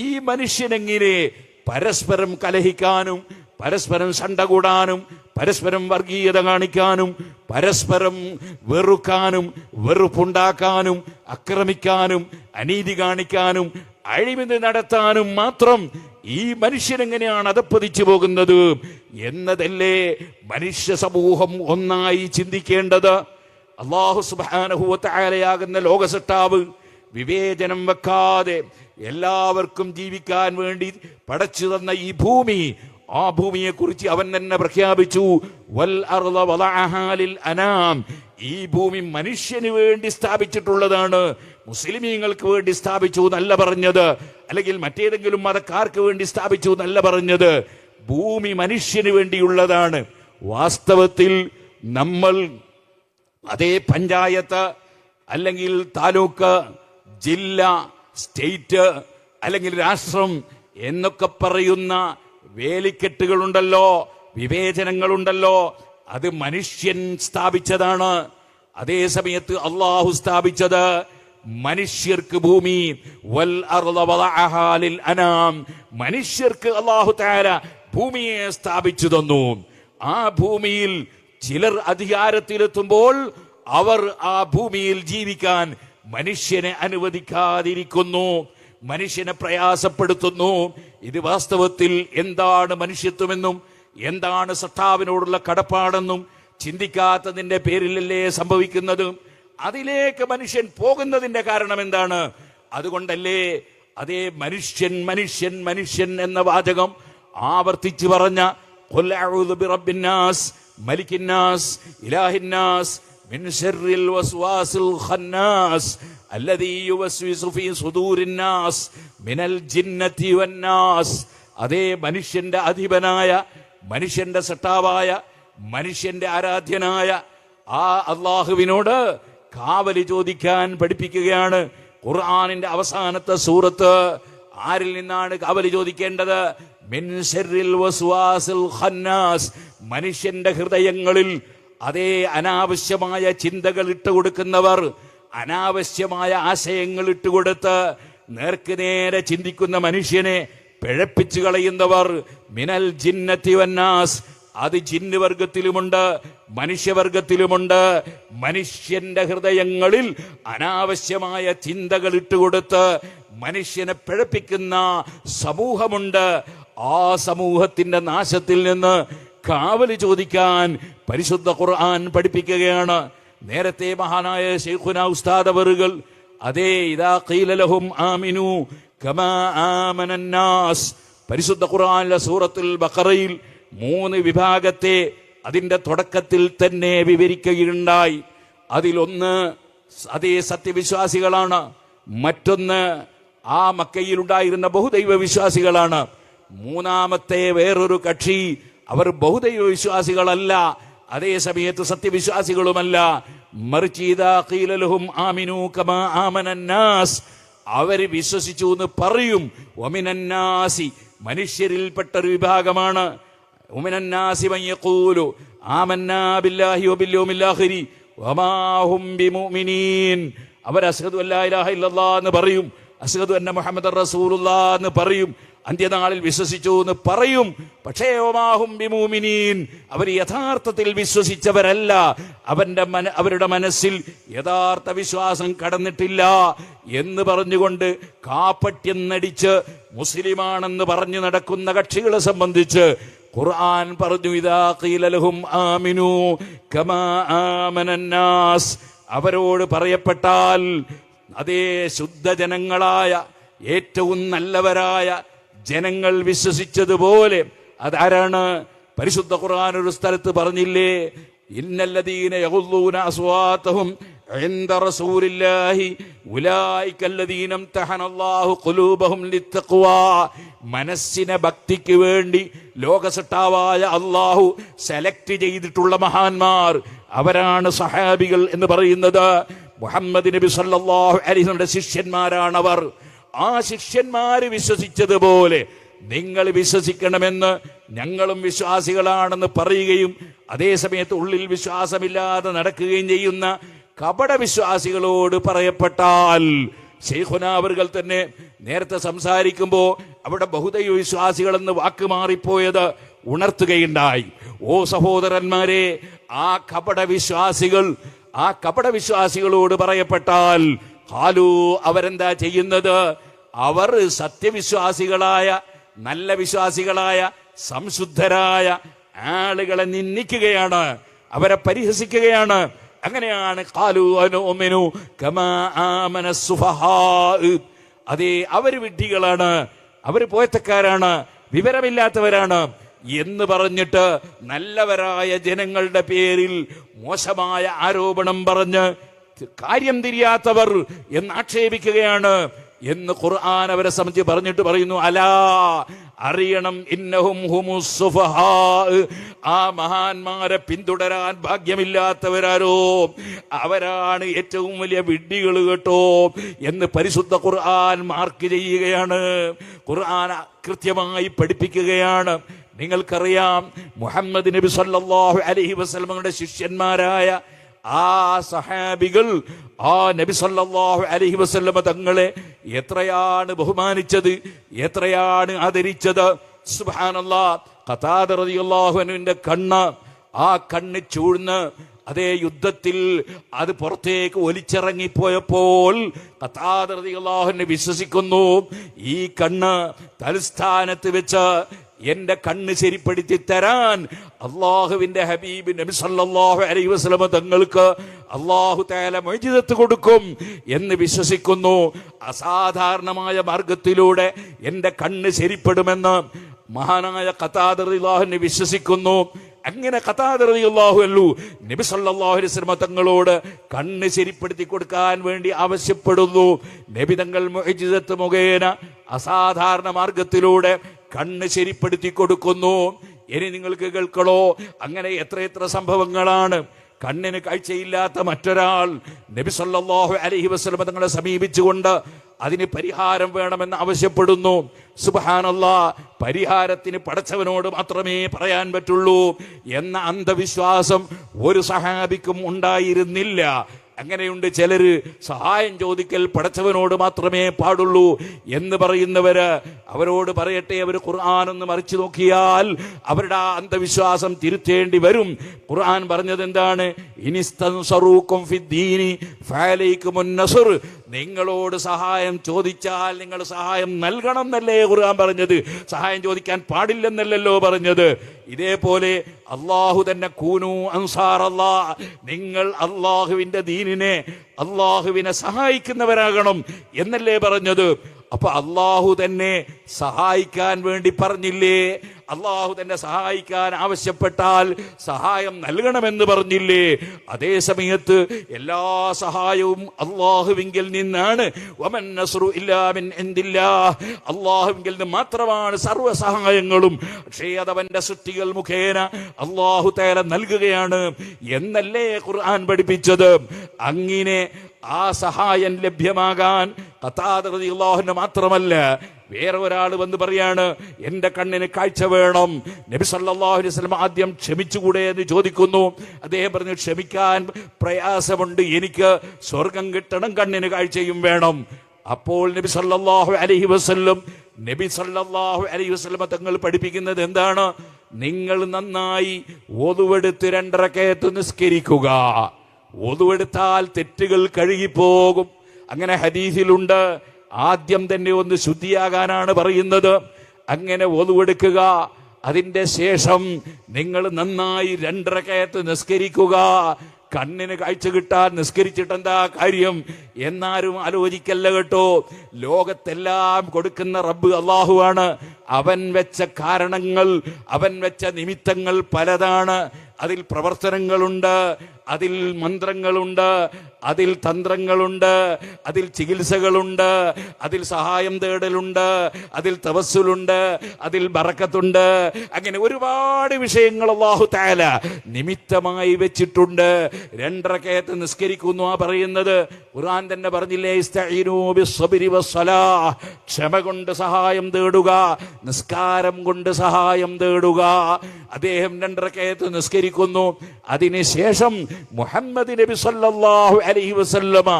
ഈ മനുഷ്യനെങ്ങനെ പരസ്പരം കലഹിക്കാനും പരസ്പരം ശണ്ട കൂടാനും പരസ്പരം വർഗീയത കാണിക്കാനും പരസ്പരം വെറുക്കാനും വെറുപ്പുണ്ടാക്കാനും ആക്രമിക്കാനും അനീതി കാണിക്കാനും അഴിമതി നടത്താനും മാത്രം ഈ മനുഷ്യനെങ്ങനെയാണ് അധപ്പതിച്ചു പോകുന്നത് എന്നതല്ലേ മനുഷ്യ സമൂഹം ഒന്നായി ചിന്തിക്കേണ്ടത്. അല്ലാഹു സുബ്ഹാനഹു വ തആലയാകുന്ന ലോകസട്ടാവ് വിവേചനം വെക്കാതെ എല്ലാവർക്കും ജീവിക്കാൻ വേണ്ടി പടച്ചു തന്ന ഈ ഭൂമി, ആ ഭൂമിയെ കുറിച്ച് അവൻ തന്നെ പ്രഖ്യാപിച്ചു, വൽ അർള വദഅഹാ ലിൽ അനാം. ഈ ഭൂമി മനുഷ്യന് വേണ്ടി സ്ഥാപിച്ചിട്ടുള്ളതാണ്. മുസ്ലിമീങ്ങൾക്ക് വേണ്ടി സ്ഥാപിച്ചു എന്നല്ല പറഞ്ഞത്, അല്ലെങ്കിൽ മറ്റേതെങ്കിലും മതക്കാർക്ക് വേണ്ടി സ്ഥാപിച്ചു എന്നല്ല പറഞ്ഞത്. ഭൂമി മനുഷ്യന് വേണ്ടിയുള്ളതാണ്. വാസ്തവത്തിൽ നമ്മൾ അതേ പഞ്ചായത്ത് അല്ലെങ്കിൽ താലൂക്ക്, ജില്ല, സ്റ്റേറ്റ് അല്ലെങ്കിൽ രാഷ്ട്രം എന്നൊക്കെ പറയുന്ന വേലിക്കെട്ടുകളുണ്ടല്ലോ, വിവേചനങ്ങളുണ്ടല്ലോ, അത് മനുഷ്യൻ സ്ഥാപിച്ചതാണ്. അതേ സമയത്ത് അള്ളാഹു സ്ഥാപിച്ചത് മനുഷ്യർക്ക് ഭൂമി, വൽ അർള വദഅഹാ ലിൽ അനാം. മനുഷ്യർക്ക് അല്ലാഹു തആല ഭൂമിയെ സ്ഥാപിച്ചു തന്നു. ആ ഭൂമിയിൽ ചിലർ അധികാരത്തിലെത്തുമ്പോൾ അവർ ആ ഭൂമിയിൽ ജീവിക്കാൻ മനുഷ്യനെ അനുവദിക്കാതിരിക്കുന്നു, മനുഷ്യനെ പ്രയാസപ്പെടുത്തുന്നു. ഇത് വാസ്തവത്തിൽ എന്താണ് മനുഷ്യത്വമെന്നും എന്താണ് സത്താവിനോടുള്ള കടപ്പാടെന്നും ചിന്തിക്കാത്തതിന്റെ പേരിലല്ലേ സംഭവിക്കുന്നത്. അതിലേക്ക് മനുഷ്യൻ പോകുന്നതിന്റെ കാരണം എന്താണ്? അതുകൊണ്ടല്ലേ അതേ മനുഷ്യൻ മനുഷ്യൻ മനുഷ്യൻ എന്ന വാചകം ആവർത്തിച്ചു പറഞ്ഞ ഖുൽ അഊദു ബിറബ്ബിന്നാസ് മലിക്കിന്നാസ് ഇലാഹിന്നാസ് മിൻ ശർറിൽ വസ്വാസിൽ ഖന്നാസ് അല്ലദീ യുവസ്വിസു ഫീ സുദൂരിന്നാസ് മിനൽ ജിന്നതി വന്നാസ്. അതേ മനുഷ്യന്റെ അധിപനായ, മനുഷ്യന്റെ സട്ടാവായ, മനുഷ്യന്റെ ആരാധ്യനായ ആ അള്ളാഹുവിനോട് കാവലി ചോദിക്കാൻ പഠിപ്പിക്കുകയാണ് ഖുർആനിന്റെ അവസാനത്തെ സൂറത്ത്. ആരിൽ നിന്നാണ് കാവലി ചോദിക്കേണ്ടത്? മിൻ ശർറിൽ വസ്വാസിൽ ഖന്നാസ്. മനുഷ്യന്റെ ഹൃദയങ്ങളിൽ അതേ അനാവശ്യമായ ചിന്തകൾ ഇട്ടുകൊടുക്കുന്നവർ, അനാവശ്യമായ ആശയങ്ങൾ ഇട്ടുകൊടുത്ത് നേർക്ക് നേരെ ചിന്തിക്കുന്ന മനുഷ്യനെ പിഴപ്പിച്ചു കളയുന്നവർ. മിനൽ ജിന്നതി വന്നാസ്. അത് ജിന്ന് വർഗത്തിലുമുണ്ട് മനുഷ്യവർഗത്തിലുമുണ്ട്. മനുഷ്യന്റെ ഹൃദയങ്ങളിൽ അനാവശ്യമായ ചിന്തകൾ ഇട്ടുകൊടുത്ത് മനുഷ്യനെ പിഴപ്പിക്കുന്ന സമൂഹമുണ്ട്. ആ സമൂഹത്തിന്റെ നാശത്തിൽ നിന്ന് കാവല് ചോദിക്കാൻ പരിശുദ്ധ ഖുർആൻ പഠിപ്പിക്കുകയാണ്. നേരത്തെ മഹാനായ ശൈഖുനാ ഉസ്താദ് അവറുകൾ അതേ ഇദാ ഖീല ലഹും ആമിനു കമാ ആമനന്നാസ്, പരിശുദ്ധ ഖുർആനിലെ സൂറത്തുൽ ബഖറയിൽ 3 വിഭാഗത്തെ അതിന്റെ തുടക്കത്തിൽ തന്നെ വിവരിക്കുകയുണ്ടായി. അതിലൊന്ന് അതേ സത്യവിശ്വാസികളാണ്, മറ്റൊന്ന് ആ മക്കയിലുണ്ടായിരുന്ന ബഹുദൈവ വിശ്വാസികളാണ്, മൂന്നാമത്തെ വേറൊരു കക്ഷി അവർ ബഹുദൈവ വിശ്വാസികളല്ല, അതേ സമയത്ത് സത്യവിശ്വാസികളുമല്ല. മറിച്ച് ഇദാ ഖീല ലഹും ആമിനു കമാ ആമനന്നാസ്, അവർ വിശ്വസിച്ചു എന്ന് പറയും. വമിനന്നാസി, മനുഷ്യരിൽപ്പെട്ട ഒരു വിഭാഗമാണ്. വമിനന്നാസി മൻ യഖൂലു ആമന്നാ ബില്ലാഹി വബിൽ യൗമിൽ ആഖിരി വമാ ഹും ബിമുഅ്മിനീൻ. അവർ അശ്ഹദു അല്ലാ ഇലാഹ ഇല്ലല്ലാഹ് എന്ന് പറയും, അശ്ഹദു അന്ന മുഹമ്മദർ റസൂലുള്ളാഹ് എന്ന് പറയും. അന്ത്യനാളിൽ വിശ്വസിച്ചു എന്ന് പറയും. പക്ഷേ ഓമാഹും ബിമുമിനീൻ, അവർ യഥാർത്ഥത്തിൽ വിശ്വസിച്ചവരല്ല. അവരുടെ മനസ്സിൽ യഥാർത്ഥ വിശ്വാസം കടന്നിട്ടില്ല എന്ന് പറഞ്ഞുകൊണ്ട് കാപ്പട്യം നടിച്ച് മുസ്ലിമാണെന്ന് പറഞ്ഞു നടക്കുന്ന കക്ഷികളെ സംബന്ധിച്ച് ഖുർആൻ പറഞ്ഞു, ഇദാ ഖീല ലഹും ആമിനൂ കമാ ആമനന്നാസ്, അവരോട് പറയപ്പെട്ടാൽ അതേ ശുദ്ധജനങ്ങളായ ഏറ്റവും നല്ലവരായ ജനങ്ങൾ വിശ്വസിച്ചതുപോലെ. അതാരാണ്? പരിശുദ്ധ ഖുർആൻ ഒരു സ്ഥലത്ത് പറഞ്ഞില്ലേ, ഇന്നല്ലദീന യഗുദ്ദൂന അസ്വാതഹും ഇൻദ റസൂലില്ലാഹി ഉലൈക അല്ലദീന ഇംതഹനല്ലാഹു ഖുലൂബഹും ലിത്തഖ്വാ. മനസ്സിനെ ഭക്തിക്ക് വേണ്ടി ലോകസട്ടാവായ അല്ലാഹു സെലക്ട് ചെയ്തിട്ടുള്ള മഹാന്മാർ, അവരാണ് സഹാബികൾ എന്ന് പറയുന്നത്. മുഹമ്മദ് നബി സല്ലല്ലാഹു അലൈഹി വസല്ലമയുടെ ശിഷ്യന്മാരാണവർ. ആ ശിഷ്യന്മാര് വിശ്വസിച്ചതുപോലെ നിങ്ങൾ വിശ്വസിക്കണമെന്ന് ഞങ്ങളും വിശ്വാസികളാണെന്ന് പറയുകയും അതേസമയത്ത് ഉള്ളിൽ വിശ്വാസമില്ലാതെ നടക്കുകയും ചെയ്യുന്ന കപട വിശ്വാസികളോട് പറയപ്പെട്ടാൽ, ശൈഖുനാ അവர்கள் തന്നെ നേരത്തെ സംസാരിക്കുമ്പോൾ അവിടെ ബഹുദൈവ വിശ്വാസികളെന്ന് വാക്ക് മാറിപ്പോയത് ഉണർത്തുകയുണ്ടായി. ഓ സഹോദരന്മാരെ, ആ കപട വിശ്വാസികളോട് പറയപ്പെട്ടാൽ ഖാലൂ, അവരെന്താ ചെയ്യുന്നത്? അവർ സത്യവിശ്വാസികളായ നല്ല വിശ്വാസികളായ സംശുദ്ധരായ ആളുകളെ നിന്ദിക്കുകയാണ്, അവരെ പരിഹസിക്കുകയാണ്. അങ്ങനെയാണ് ഖാലൂ അനുമിനു കമാ ആമന സുഫഹാ. അതേ, അവര് വിഡ്ഢികളാണ്, അവര് പോയത്തക്കാരാണ്, വിവരമില്ലാത്തവരാണ് എന്ന് പറഞ്ഞിട്ട് നല്ലവരായ ജനങ്ങളുടെ പേരിൽ മോശമായ ആരോപണം പറഞ്ഞ് കാര്യം തിരിയാത്തവർ എന്ന് ആക്ഷേപിക്കുകയാണ് എന്ന് ഖുർആൻ അവരെ സംബന്ധിച്ച് പറഞ്ഞിട്ട് പറയുന്നു, അലാ, അറിയണം, ഇന്നഹും ഹുമുസ് സുഫഹാ, ആ മഹാന്മാരെ പിന്തുടരാൻ ഭാഗ്യമില്ലാത്തവരാരോ അവരാണ് ഏറ്റവും വലിയ വിഡ്ഢികൾ കേട്ടോ എന്ന് പരിശുദ്ധ ഖുർആൻ മാർക്ക് ചെയ്യുകയാണ്. ഖുർആൻ കൃത്യമായി പഠിപ്പിക്കുകയാണ്. നിങ്ങൾക്കറിയാം, മുഹമ്മദ് നബി സല്ലല്ലാഹു അലൈഹി വസല്ലമയുടെ ശിഷ്യന്മാരായ ആ സഹാബികൾ ആ നബി സല്ലല്ലാഹു അലൈഹി വസല്ലമ തങ്ങളെ എത്രയാണ് ബഹുമാനിച്ചത്, എത്രയാണ് ആദരിച്ചത്. സുബ്ഹാനല്ലാഹ്. ഖതാദ റളിയല്ലാഹു അൻഹുവിന്റെ ആ കണ്ണ് ചൂഴ്ന്ന് അതേ യുദ്ധത്തിൽ അത് പുറത്തേക്ക് ഒലിച്ചിറങ്ങിപ്പോയപ്പോൾ ഖതാദ റളിയല്ലാഹു അൻഹു വിശ്വസിക്കുന്നു, ഈ കണ്ണ് തലസ്ഥാനത്ത് വെച്ച് എന്റെ കണ്ണ് ശരിപ്പെടുത്തി തരാൻ അള്ളാഹുവിന്റെ ഹബീബ് നബി സല്ലല്ലാഹു അലൈഹി വസല്ലമ തങ്ങൾക്ക് അള്ളാഹു തആല മുഅ്ജിസത്ത് കൊടുക്കും എന്ന് വിശ്വസിക്കുന്നു. അസാധാരണമായ മാർഗത്തിലൂടെ എന്റെ കണ്ണ് ശരിപ്പെടുമെന്ന് മഹാനായ ഖതാദ റളിയല്ലാഹു അൻഹു വിശ്വസിക്കുന്നു. അങ്ങനെ ഖതാദ റളിയല്ലാഹു അൻഹു നബി സല്ലല്ലാഹു അലൈഹി വസല്ലമ തങ്ങളോട് കണ്ണ് ശരിപ്പെടുത്തി കൊടുക്കാൻ വേണ്ടി ആവശ്യപ്പെടുന്നു. നബി തങ്ങൾ മുഅ്ജിസത്ത് മുഖേന അസാധാരണ മാർഗത്തിലൂടെ കണ്ണ് ശരിപ്പെടുത്തി കൊടുക്കുന്നു. ഇനി നിങ്ങൾക്ക് കേൾക്കണോ, അങ്ങനെ എത്ര സംഭവങ്ങളാണ്. കണ്ണിന് കാഴ്ചയില്ലാത്ത മറ്റൊരാൾ നബി സല്ലല്ലാഹു അലൈഹി വസല്ലം തങ്ങളെ സമീപിച്ചുകൊണ്ട് അതിന് പരിഹാരം വേണമെന്ന് ആവശ്യപ്പെടുന്നു. സുബ്ഹാനല്ലാഹ്. പരിഹാരത്തിന് പടച്ചവനോട് മാത്രമേ പറയാൻ പറ്റുള്ളൂ എന്ന അന്ധവിശ്വാസം ഒരു സഹാബിക്കും ഉണ്ടായിരുന്നില്ല. അങ്ങനെയുണ്ട് ചിലര്, സഹായം ചോദിക്കൽ പടച്ചവനോട് മാത്രമേ പാടുള്ളൂ എന്ന് പറയുന്നവര്. അവരോട് പറയട്ടെ, അവർ ഖുർആൻ ഒന്ന് മറിച്ചു നോക്കിയാൽ അവരുടെ ആ അന്ധവിശ്വാസം തിരുത്തേണ്ടി വരും. ഖുർആൻ പറഞ്ഞത് എന്താണ്? ഇനിസ്തൻസറൂകും ഫിദ്ദീനി ഫഅലൈകുമുൻ നസ്ർ. നിങ്ങളോട് സഹായം ചോദിച്ചാൽ നിങ്ങൾ സഹായം നൽകണം എന്നല്ലേ ഖുർആൻ പറഞ്ഞത്? സഹായം ചോദിക്കാൻ പാടില്ലെന്നല്ലല്ലോ പറഞ്ഞത്. ഇതേപോലെ അള്ളാഹു തന്നെ കൂനു അൻസാർ അല്ലാഹ്, നിങ്ങൾ അള്ളാഹുവിന്റെ ദീനിനെ അള്ളാഹുവിനെ സഹായിക്കുന്നവരാകണം എന്നല്ലേ പറഞ്ഞത്? അപ്പൊ അള്ളാഹു തന്നെ സഹായിക്കാൻ വേണ്ടി പറഞ്ഞില്ലേ? അള്ളാഹു തന്നെ സഹായിക്കാൻ ആവശ്യപ്പെട്ടാൽ സഹായം നൽകണമെന്ന് പറഞ്ഞില്ലേ? അതേ സമയത്ത് എല്ലാ സഹായവും അള്ളാഹുവിങ്കിൽ നിന്നാണ്. വമൻ നസ്റു ഇല്ലാ മിൻ ഇൻദില്ലാഹ്, അള്ളാഹുവിങ്കിൽ നിന്ന് മാത്രമാണ് സർവ്വ സഹായങ്ങളും. പക്ഷേ അതവന്റെ സൃഷ്ടികൾ മുഖേന അള്ളാഹു തആല നൽകുകയാണ് എന്നല്ലേ ഖുർആൻ പഠിപ്പിച്ചത്. അങ്ങനെ ആ സഹായം ലഭ്യമാകാൻ ഖതാദ റളിയല്ലാഹു അൻഹു മാത്രമല്ല, വേറെ ഒരാൾ വന്ന് പറയാണ്, എന്റെ കണ്ണിന് കാഴ്ച വേണം. നബി സല്ലല്ലാഹു അലൈഹി വസല്ലം ആദ്യം ക്ഷമിച്ചുകൂടെ എന്ന് ചോദിക്കുന്നു. അദ്ദേഹം പറഞ്ഞു, ക്ഷമിക്കാൻ പ്രയാസമുണ്ട്, എനിക്ക് സ്വർഗം കിട്ടണം, കണ്ണിന് കാഴ്ചയും വേണം. അപ്പോൾ നബി സല്ലല്ലാഹു അലൈഹി വസല്ലം നബി സല്ലല്ലാഹു അലൈഹി വസല്ലം തങ്ങൾ പഠിപ്പിക്കുന്നത് എന്താണ്? നിങ്ങൾ നന്നായി ഒതുവെടുത്ത് 2 റക്അത്ത് നിസ്കരിക്കുക. ഒതുവെടുത്താൽ തെറ്റുകൾ കഴുകിപ്പോകും. അങ്ങനെ ഹദീസിലുണ്ട്. ആദ്യം തന്നെ ഒന്ന് ശുദ്ധിയാകാനാണ് പറയുന്നത്. അങ്ങനെ ഒതുവെടുക്കുക. അതിന്റെ ശേഷം നിങ്ങൾ നന്നായി 2 റക്അത്ത് നിസ്കരിക്കുക. കണ്ണിന് കാഴ്ച കിട്ടാൻ നിസ്കരിച്ചിട്ട് എന്താ കാര്യം എന്നാരും ആലോചിക്കല്ല കേട്ടോ. ലോകത്തെല്ലാം കൊടുക്കുന്ന റബ്ബ് അല്ലാഹുവാണ്. അവൻ വെച്ച കാരണങ്ങൾ, അവൻ വെച്ച നിമിത്തങ്ങൾ പലതാണ്. അതിൽ പ്രവർത്തനങ്ങളുണ്ട്, അതിൽ മന്ത്രങ്ങളുണ്ട്, അതിൽ തന്ത്രങ്ങളുണ്ട്, അതിൽ ചികിത്സകളുണ്ട്, അതിൽ സഹായം തേടലുണ്ട്, അതിൽ തവസ്സുലുണ്ട്, അതിൽ ബറക്കത്തുണ്ട്. അങ്ങനെ ഒരുപാട് വിഷയങ്ങൾ അല്ലാഹു തആല നിമിത്തമായി വെച്ചിട്ടുണ്ട്. 2 റക്അത്ത് നിസ്കരിക്കുന്നു പറയുന്നത്. ഖുർആൻ തന്നെ പറഞ്ഞില്ലേ, ഇസ്തഈനൂ ബിസ്സബ്രി വസ്സലാഹ്, ക്ഷമ കൊണ്ട് സഹായം തേടുക, നിസ്കാരം കൊണ്ട് സഹായം തേടുക. അദ്ദേഹം 2 റക്അത്ത് നിസ്കരിക്കുന്നു. അതിനുശേഷം മുഹമ്മദ് നബി സല്ലല്ലാഹു അലൈഹി വസല്ലമ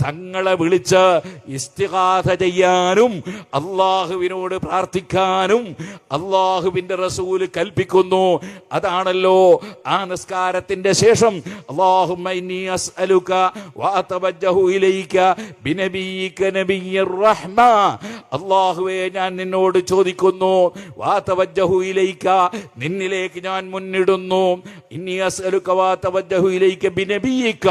തങ്ങളെ വിളിച്ച് ഇസ്തിഗാഥ ചെയ്യാനും അള്ളാഹുവിനോട് പ്രാർത്ഥിക്കാനും അള്ളാഹുവിന്റെ റസൂൽ കൽപ്പിക്കുന്നു. അതാണല്ലോ ആ നിസ്കാരത്തിന്റെ ശേഷം അല്ലാഹുമ്മ ഇന്നി അസ്അലുക വഅതവജ്ജഹു ഇലൈക ബിനബിയിക നബിയ്യിർ റഹ്മ, അല്ലാഹുവേ ഞാൻ നിന്നോട് ചോദിക്കുന്നു, വഅതവജ്ജഹു ഇലൈക നിന്നിലേക്ക് ഞാൻ മുന്നിടുന്നു, ഇന്നി അസ്അലുക വഅതവജ്ജഹു ഇലൈക ബിനബിയിക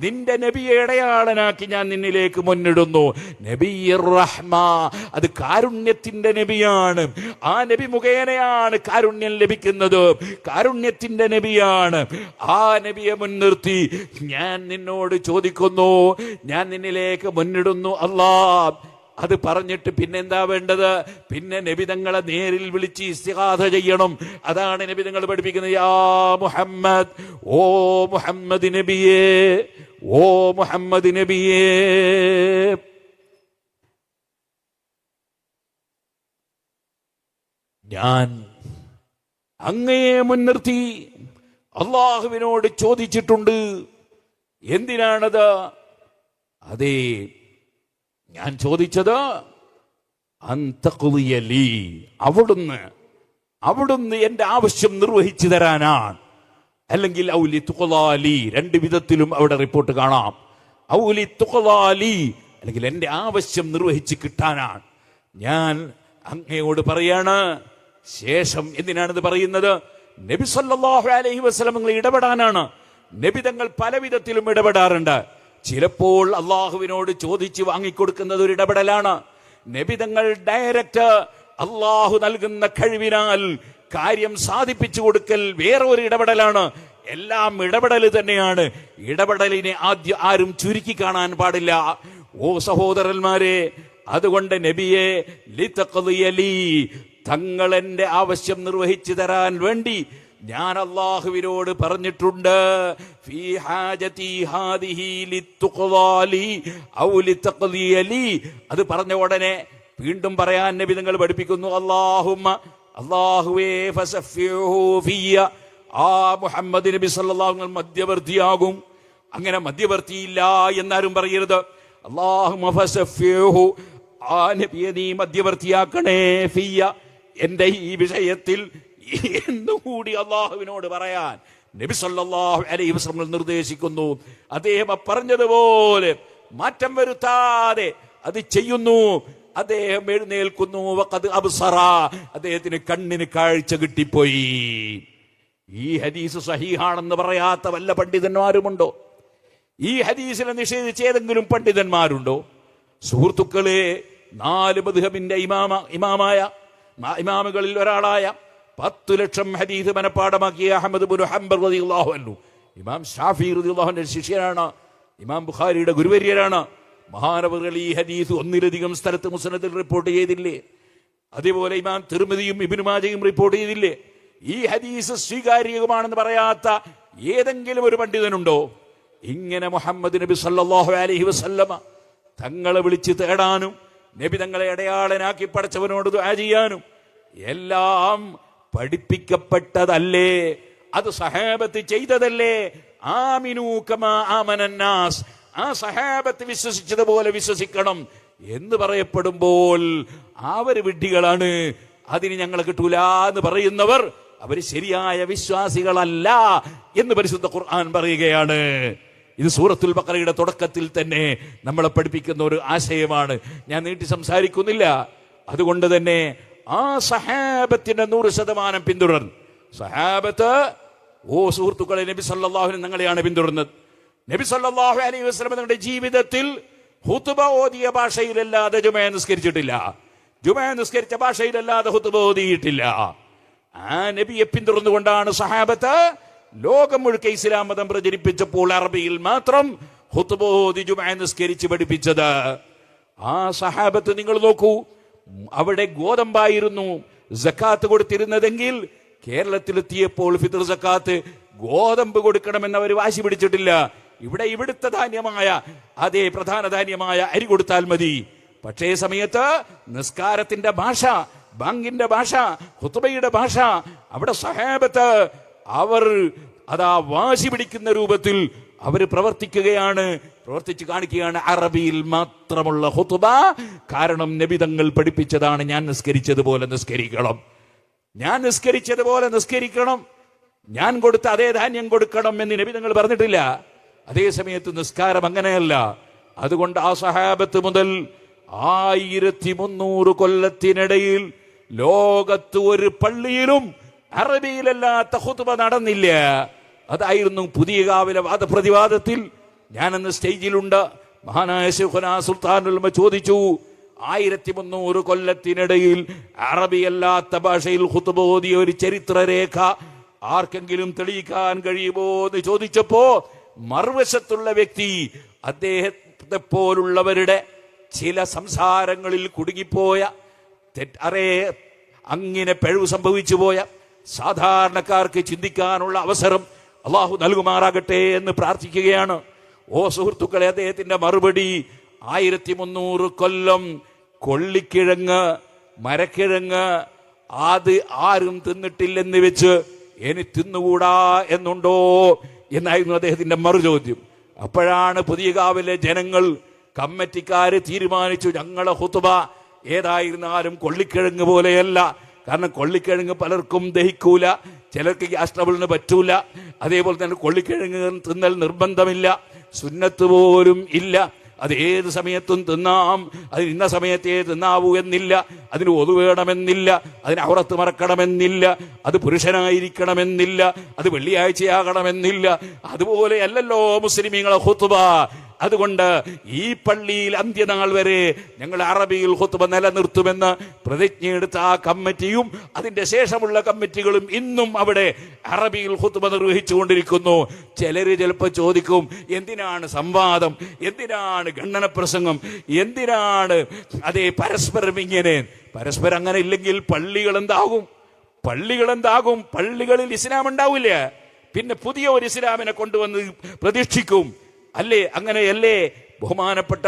നിന്റെ നബിയെ അടയാളനാക്കി ഞാൻ നിന്നിലേക്ക് മുന്നിടുന്നു. നബിയ്യിർ റഹ്മ, അത് കാരുണ്യത്തിന്റെ നബിയാണ്. ആ നബി മുഖേനയാണ് കാരുണ്യം ലഭിക്കുന്നത്. കാരുണ്യത്തിന്റെ നബിയാണ്. ആ നബിയെ മുൻനിർത്തി ഞാൻ നിന്നോട് ചോദിക്കുന്നു, ഞാൻ നിന്നിലേക്ക് മുന്നിടുന്നു അല്ലാ. അത് പറഞ്ഞിട്ട് പിന്നെന്താ വേണ്ടത്? പിന്നെ നബിതങ്ങളെ നേരിൽ വിളിച്ച് ഇസ്തിഗാഥ ചെയ്യണം. അതാണ് നബിതങ്ങൾ പഠിപ്പിക്കുന്നത്. യാ മുഹമ്മദ്, ഓ മുഹമ്മദ് നബിയേ, ഓ മുഹമ്മദ് നബിയേ. ഞാൻ അങ്ങയെ മുൻനിർത്തി അള്ളാഹുവിനോട് ചോദിച്ചിട്ടുണ്ട്. എന്തിനാണത്? അതേ, ഞാൻ ചോദിച്ചത് അന്തഖ്ളിയലി, അവിടുന്ന് എന്റെ ആവശ്യം നിർവഹിച്ചു തരാനാണ്. അല്ലെങ്കിൽ ഔലി തുഖ്ലാലി, 2 വിധത്തിലും അവിടെ റിപ്പോർട്ട് കാണാം. ഔലി തുഖ്ലാലി, അല്ലെങ്കിൽ എന്റെ ആവശ്യം നിർവഹിച്ച് കിട്ടാനാണ് ഞാൻ അങ്ങയോട് പറയാണ്. ശേഷം എന്തിനാണിത് പറയുന്നത്? നബി സല്ലല്ലാഹു അലൈഹി വസല്ലം ഇടപെടാനാണ്. നബി തങ്ങൾ പല വിധത്തിലും ഇടപെടാറുണ്ട്. ചിലപ്പോൾ അള്ളാഹുവിനോട് ചോദിച്ച് വാങ്ങിക്കൊടുക്കുന്നത് ഒരു ഇടപെടലാണ്. നബി തങ്ങൾ ഡയറക്റ്റ് അള്ളാഹു നൽകുന്ന കഴിവിനാൽ കാര്യം സാധിപ്പിച്ചു കൊടുക്കൽ വേറെ ഒരു ഇടപെടലാണ്. എല്ലാം ഇടപെടൽ തന്നെയാണ്. ഇടപെടലിനെ ആരും ചുരുക്കി കാണാൻ പാടില്ല. ഓ സഹോദരന്മാരെ, അതുകൊണ്ട് നബിയെ ലിതഖ്ളിയലി, തങ്ങൾ എന്റെ ആവശ്യം നിർവഹിച്ചു തരാൻ വേണ്ടി ഞാൻ അല്ലാഹുവിനോട് പറഞ്ഞിട്ടുണ്ട്. ഫീ ഹാജതി ഹാദിഹി ലിതുഖ്ലാലി ഔ ലിതഖ്ലിയലി. അത് പറഞ്ഞ ഉടനെ വീണ്ടും പറയാൻ നബി തങ്ങൾ പഠിപ്പിക്കുന്നു, അല്ലാഹുമ്മ, അല്ലാഹുവേ, ഫസഫിഹു ഫിയ, ആ മുഹമ്മദ് നബി സല്ലല്ലാഹു അലൈഹി വസല്ലം മധ്യവർത്തിയാകും. അങ്ങനെ മധ്യവർത്തിയില്ല എന്നാരും പറയരുത്. അല്ലാഹുമ്മ ഫസഫിഹു, ആ നബിയെ നീ മധ്യവർത്തിയാക്കണേ, ഫിയ, എന്റെ ഈ വിഷയത്തിൽ എന്നുകൂടി അള്ളാഹുവിനോട് പറയാൻ നബി സല്ലല്ലാഹു അലൈഹി വസല്ലം നിർദ്ദേശിക്കുന്നു. അദ്ദേഹം പറഞ്ഞതുപോലെ മാറ്റം വരുത്താതെ അത് ചെയ്യുന്നു. അദ്ദേഹം എഴുന്നേൽക്കുന്നു. വഖദ് അബ്സറ, അദ്ദേഹത്തിന് കണ്ണിന് കാഴ്ച കിട്ടിപ്പോയി. ഈ ഹദീസ് സഹീഹാണെന്ന് പറയാത്ത വല്ല പണ്ഡിതന്മാരുമുണ്ടോ? ഈ ഹദീസിനെ നിഷേധിച്ച ഏതെങ്കിലും പണ്ഡിതന്മാരുണ്ടോ? സുഹൃത്തുക്കളെ, 4 മദ്ഹബിന്റെ ഇമാമുകളിൽ ഒരാളായ 10 ലക്ഷം ഹദീസ് മനപ്പാടമാക്കിയ അഹ്മദ് ഇബ്നു ഹംബൽ റളിയല്ലാഹു അൻഹു, ഇമാം ഷാഫി റളിയല്ലാഹു അൻഹുവിന്റെ ശിഷ്യനാണ്. ഇമാം ബുഖാരിയുടെ ഗുരുവര്യരാണ്. മഹാനവറുകൾ ഈ ഹദീസ് 1-ലധികം സ്ഥലത്ത് മുസ്നദിൽ റിപ്പോർട്ട് ചെയ്തില്ലേ? അതേപോലെ ഇമാം തിർമിദിയും ഇബ്നു മാജയും റിപ്പോർട്ട് ചെയ്തില്ലേ? ഈ ഹദീസ് സ്വീകാര്യമാണെന്ന് പറയാത്ത ഏതെങ്കിലും ഒരു പണ്ഡിതനുണ്ടോ? ഇങ്ങനെ മുഹമ്മദ് നബി സല്ലല്ലാഹു അലൈഹി വസല്ലമ തങ്ങളെ വിളിച്ച് തേടാനും നബി തങ്ങളെ അടയാളനാക്കി പടച്ചവനോട് ദുആ ചെയ്യാനും എല്ലാം പഠിപ്പിക്കപ്പെട്ടതല്ലേ? അത് സഹാബത്ത് ചെയ്തതല്ലേ? ആമിനൂ കമാ ആമനന്നാസ്, ആ സഹാബത്ത് വിശ്വസിച്ചതുപോലെ വിശ്വസിക്കണം എന്ന് പറയപ്പെടുമ്പോൾ അവർ വിഡ്ഢികളാണ്, അതിന് ഞങ്ങൾ കിട്ടൂല എന്ന് പറയുന്നവർ അവർ ശരിയായ വിശ്വാസികളല്ല എന്ന് പരിശുദ്ധ ഖുർആൻ പറയുകയാണ്. ഇത് സൂറത്തുൽ ബഖറയുടെ തുടക്കത്തിൽ തന്നെ നമ്മളെ പഠിപ്പിക്കുന്ന ഒരു ആശയമാണ്. ഞാൻ നീട്ടി സംസാരിക്കുന്നില്ല. അതുകൊണ്ട് തന്നെ ആ സഹാബത്തിന്റെ 100% പിന്തുടർന്നു. സഹാബത്ത്, ഓ സുഹൃത്തുക്കളെ, നബി സല്ലല്ലാഹു അലൈഹി ഞങ്ങളെയാണ് പിന്തുടർന്നത്. നബി സല്ലല്ലാഹു അലൈഹി വസല്ലം തങ്ങളുടെ ജീവിതത്തിൽ ഖുതുബ ഓതിയ ഭാഷയിലല്ലാതെ ജുമഅ നിസ്കരിച്ചിട്ടില്ല. ജുമഅ നിസ്കരിച്ച ഭാഷയിലല്ലാതെ ഖുതുബ ഓതിയിട്ടില്ല. ആ നബിയെ പിന്തുടർന്നുകൊണ്ടാണ് സഹാബത്ത് ലോകം മുഴുക്കെ ഇസ്ലാം മതം പ്രചരിപ്പിച്ചപ്പോൾ അറബിയിൽ മാത്രം ഖുതുബ ഓതി ജുമഅ നിസ്കരിച്ച് പഠിപ്പിച്ചത്. ആ സഹാബത്ത് നിങ്ങൾ നോക്കൂ, അവിടെ ഗോതമ്പായിരുന്നു സക്കാത്ത് കൊടുത്തിരുന്നതെങ്കിൽ കേരളത്തിലെത്തിയപ്പോൾ ഫിത്ർ സക്കാത്ത് ഗോതമ്പ് കൊടുക്കണമെന്ന് അവർ വാശി പിടിച്ചിട്ടില്ല. ഇവിടുത്തെ ധാന്യമായ അതേ പ്രധാന ധാന്യമായ അരി കൊടുത്താൽ മതി. പക്ഷേ സമയത്ത് നിസ്കാരത്തിന്റെ ഭാഷ, ബാങ്കിന്റെ ഭാഷ, ഖുതുബയുടെ ഭാഷ അവിടെ സഹാബത്ത് അവർ അതാ വാശി പിടിക്കുന്ന രൂപത്തിൽ അവർ പ്രവർത്തിച്ചു കാണിക്കുകയാണ്. അറബിയിൽ മാത്രമുള്ള ഖുതുബ. കാരണം നബി തങ്ങൾ പഠിപ്പിച്ചതാണ്, ഞാൻ നിസ്കരിച്ചതുപോലെ നിസ്കരിക്കണം, ഞാൻ നിസ്കരിച്ചതുപോലെ നിസ്കരിക്കണം, ഞാൻ കൊടുത്ത അതേ ധാന്യം കൊടുക്കണം എന്ന് നബി തങ്ങൾ പറഞ്ഞിട്ടില്ല. അതേ സമയത്ത് നിസ്കാരം അങ്ങനെയല്ല. അതുകൊണ്ട് ആ സഹാബത്ത് മുതൽ 1300 കൊല്ലത്തിനിടയിൽ ലോകത്ത് ഒരു പള്ളിയിലും അറബിയിലല്ലാത്ത ഖുതുബ നടന്നില്ല. അതായിരുന്നു പുതിയ കാവിലെ വാദപ്രതിവാദത്തിൽ. ഞാനന്ന് സ്റ്റേജിലുണ്ട്. മഹാനായ ശൈഖുനാ സുൽത്താനുൽ ഉലമ ചോദിച്ചു, 1300 കൊല്ലത്തിനിടയിൽ അറബിയല്ലാത്ത ഭാഷയിൽ ഖുതുബ ഓതിയ ഒരു ചരിത്രരേഖ ആർക്കെങ്കിലും തെളിയിക്കാൻ കഴിയുമോ എന്ന് ചോദിച്ചപ്പോ മറുവശത്തുള്ള വ്യക്തി അദ്ദേഹത്തെ പോലുള്ളവരുടെ ചില സംസാരങ്ങളിൽ കുടുങ്ങിപ്പോയ അങ്ങനെ പിഴവ് സംഭവിച്ചു പോയ സാധാരണക്കാർക്ക് ചിന്തിക്കാനുള്ള അവസരം അള്ളാഹു നൽകുമാറാകട്ടെ എന്ന് പ്രാർത്ഥിക്കുകയാണ്. ഓ സുഹൃത്തുക്കളെ, അദ്ദേഹത്തിന്റെ മറുപടി 1300 കൊല്ലം കൊള്ളിക്കിഴങ്ങ്, മരക്കിഴങ്ങ് അത് ആരും തിന്നിട്ടില്ലെന്ന് വെച്ച് ഇനി തിന്നുകൂടാ എന്നുണ്ടോ എന്നായിരുന്നു അദ്ദേഹത്തിന്റെ മറുചോദ്യം. അപ്പോഴാണ് പുതിയ കാവിലെ ജനങ്ങൾ, കമ്മിറ്റിക്കാര് തീരുമാനിച്ചു, ഞങ്ങളെ ഖുതുബ ഏതായിരുന്നാലും കൊള്ളിക്കിഴങ്ങ് പോലെയല്ല. കാരണം കൊള്ളിക്കിഴങ്ങ് പലർക്കും ദഹിക്കൂല, ചിലർക്ക് ഗ്യാസ് ട്രബിളിന് പറ്റൂല. അതേപോലെ തന്നെ കൊള്ളിക്കിഴങ്ങ് തിന്നൽ നിർബന്ധമില്ല, സുന്നത്ത് പോലും ഇല്ല. അത് ഏത് സമയത്തും തിന്നാം, അതിന് ഇന്ന സമയത്തേ തിന്നാവൂ എന്നില്ല, അതിന് ഒതു വേണമെന്നില്ല, അതിന് ഔറത്ത് മറക്കണമെന്നില്ല, അത് പുരുഷനായിരിക്കണമെന്നില്ല, അത് വെള്ളിയാഴ്ചയാകണമെന്നില്ല. അതുപോലെയല്ലല്ലോ മുസ്ലിമീങ്ങളെ ഖുതുബ. അതുകൊണ്ട് ഈ പള്ളിയിൽ അന്ത്യനാൾ വരെ ഞങ്ങൾ അറബിയിൽ ഖുതുബ നിലനിർത്തുമെന്ന് പ്രതിജ്ഞയെടുത്ത ആ കമ്മിറ്റിയും അതിന്റെ ശേഷമുള്ള കമ്മിറ്റികളും ഇന്നും അവിടെ അറബിയിൽ ഖുതുബ നിർവഹിച്ചുകൊണ്ടിരിക്കുന്നു. ചിലര് ചിലപ്പോൾ ചോദിക്കും, എന്തിനാണ് സംവാദം, എന്തിനാണ് ഖണ്ഡന പ്രസംഗം, എന്തിനാണ് അതേ പരസ്പരം ഇങ്ങനെ? പരസ്പരം അങ്ങനെ ഇല്ലെങ്കിൽ പള്ളികൾ എന്താകും? പള്ളികളിൽ ഇസ്ലാം ഉണ്ടാവില്ല. പിന്നെ പുതിയ ഒരു ഇസ്ലാമിനെ കൊണ്ടുവന്ന് പ്രതീക്ഷിക്കും അല്ലേ? അങ്ങനെയല്ലേ ബഹുമാനപ്പെട്ട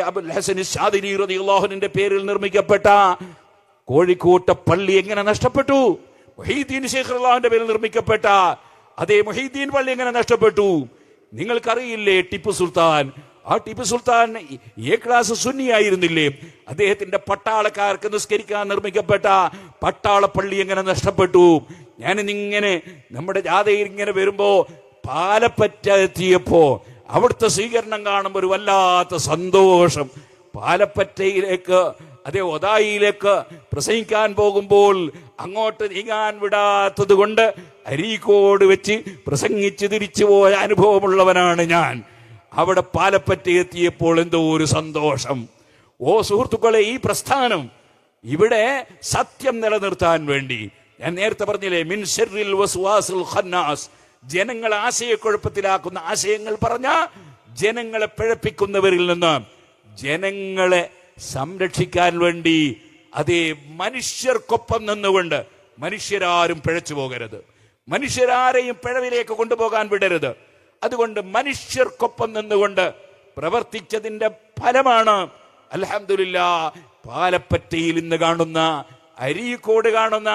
അബുൽ ഹസൻ ശാദിലി റളിയല്ലാഹു അൻഹുവിന്റെ പേരിൽ നിർമ്മിക്കപ്പെട്ട കോഴിക്കോട്ടെ പള്ളി എങ്ങനെ നഷ്ടപ്പെട്ടു? മുഹീദ്ദീൻ ശൈഖ് റളിയല്ലാഹുവിന്റെ പേരിൽ നിർമ്മിക്കപ്പെട്ട അതേ മുഹീദ്ദീൻ പള്ളി എങ്ങനെ നഷ്ടപ്പെട്ടു? നിങ്ങൾക്കറിയില്ലേ ടിപ്പു സുൽത്താൻ? ആ ടിപ്പു സുൽത്താൻ എ ക്ലാസ് സുന്നി ആയിരുന്നില്ലേ? അദ്ദേഹത്തിന്റെ പട്ടാളക്കാർക്ക് നിസ്കരിക്കാൻ നിർമ്മിക്കപ്പെട്ട പട്ടാള പള്ളി എങ്ങനെ നഷ്ടപ്പെട്ടു? ഞാനിങ്ങനെ നമ്മുടെ ജാഥയിൽ ഇങ്ങനെ വരുമ്പോ പാലപ്പറ്റ എത്തിയപ്പോ അവിടുത്തെ സ്വീകരണം കാണുമ്പോൾ ഒരു വല്ലാത്ത സന്തോഷം. പാലപ്പറ്റയിലേക്ക് അതേ ഒതായിലേക്ക് പ്രസംഗിക്കാൻ പോകുമ്പോൾ അങ്ങോട്ട് നീങ്ങാൻ വിടാത്തത് കൊണ്ട് അരീക്കോട് വെച്ച് പ്രസംഗിച്ച് തിരിച്ചു പോയ അനുഭവമുള്ളവനാണ് ഞാൻ. അവിടെ പാലപ്പറ്റ എത്തിയപ്പോൾ എന്തോ ഒരു സന്തോഷം. ഓ സുഹൃത്തുക്കളെ, ഈ പ്രസ്ഥാനം ഇവിടെ സത്യം നിലനിർത്താൻ വേണ്ടി, ഞാൻ നേരത്തെ പറഞ്ഞില്ലേ, മിൻ ശർറിൽ വസ്വാസിൽ ഖന്നാസ്, ജനങ്ങളെ ആശയക്കുഴപ്പത്തിലാക്കുന്ന ആശയങ്ങൾ പറഞ്ഞ ജനങ്ങളെ പിഴപ്പിക്കുന്നവരിൽ നിന്ന് ജനങ്ങളെ സംരക്ഷിക്കാൻ വേണ്ടി അതേ മനുഷ്യർക്കൊപ്പം നിന്നുകൊണ്ട്, മനുഷ്യരാരും പിഴച്ചു പോകരുത്, മനുഷ്യരാരെയും പിഴവിലേക്ക് കൊണ്ടുപോകാൻ വിടരുത്. അതുകൊണ്ട് മനുഷ്യർക്കൊപ്പം നിന്നുകൊണ്ട് പ്രവർത്തിച്ചതിന്റെ ഫലമാണ് അൽഹംദുലില്ലാഹ് പാലപ്പറ്റയിൽ ഇന്ന് കാണുന്ന, അരീക്കോട് കാണുന്ന,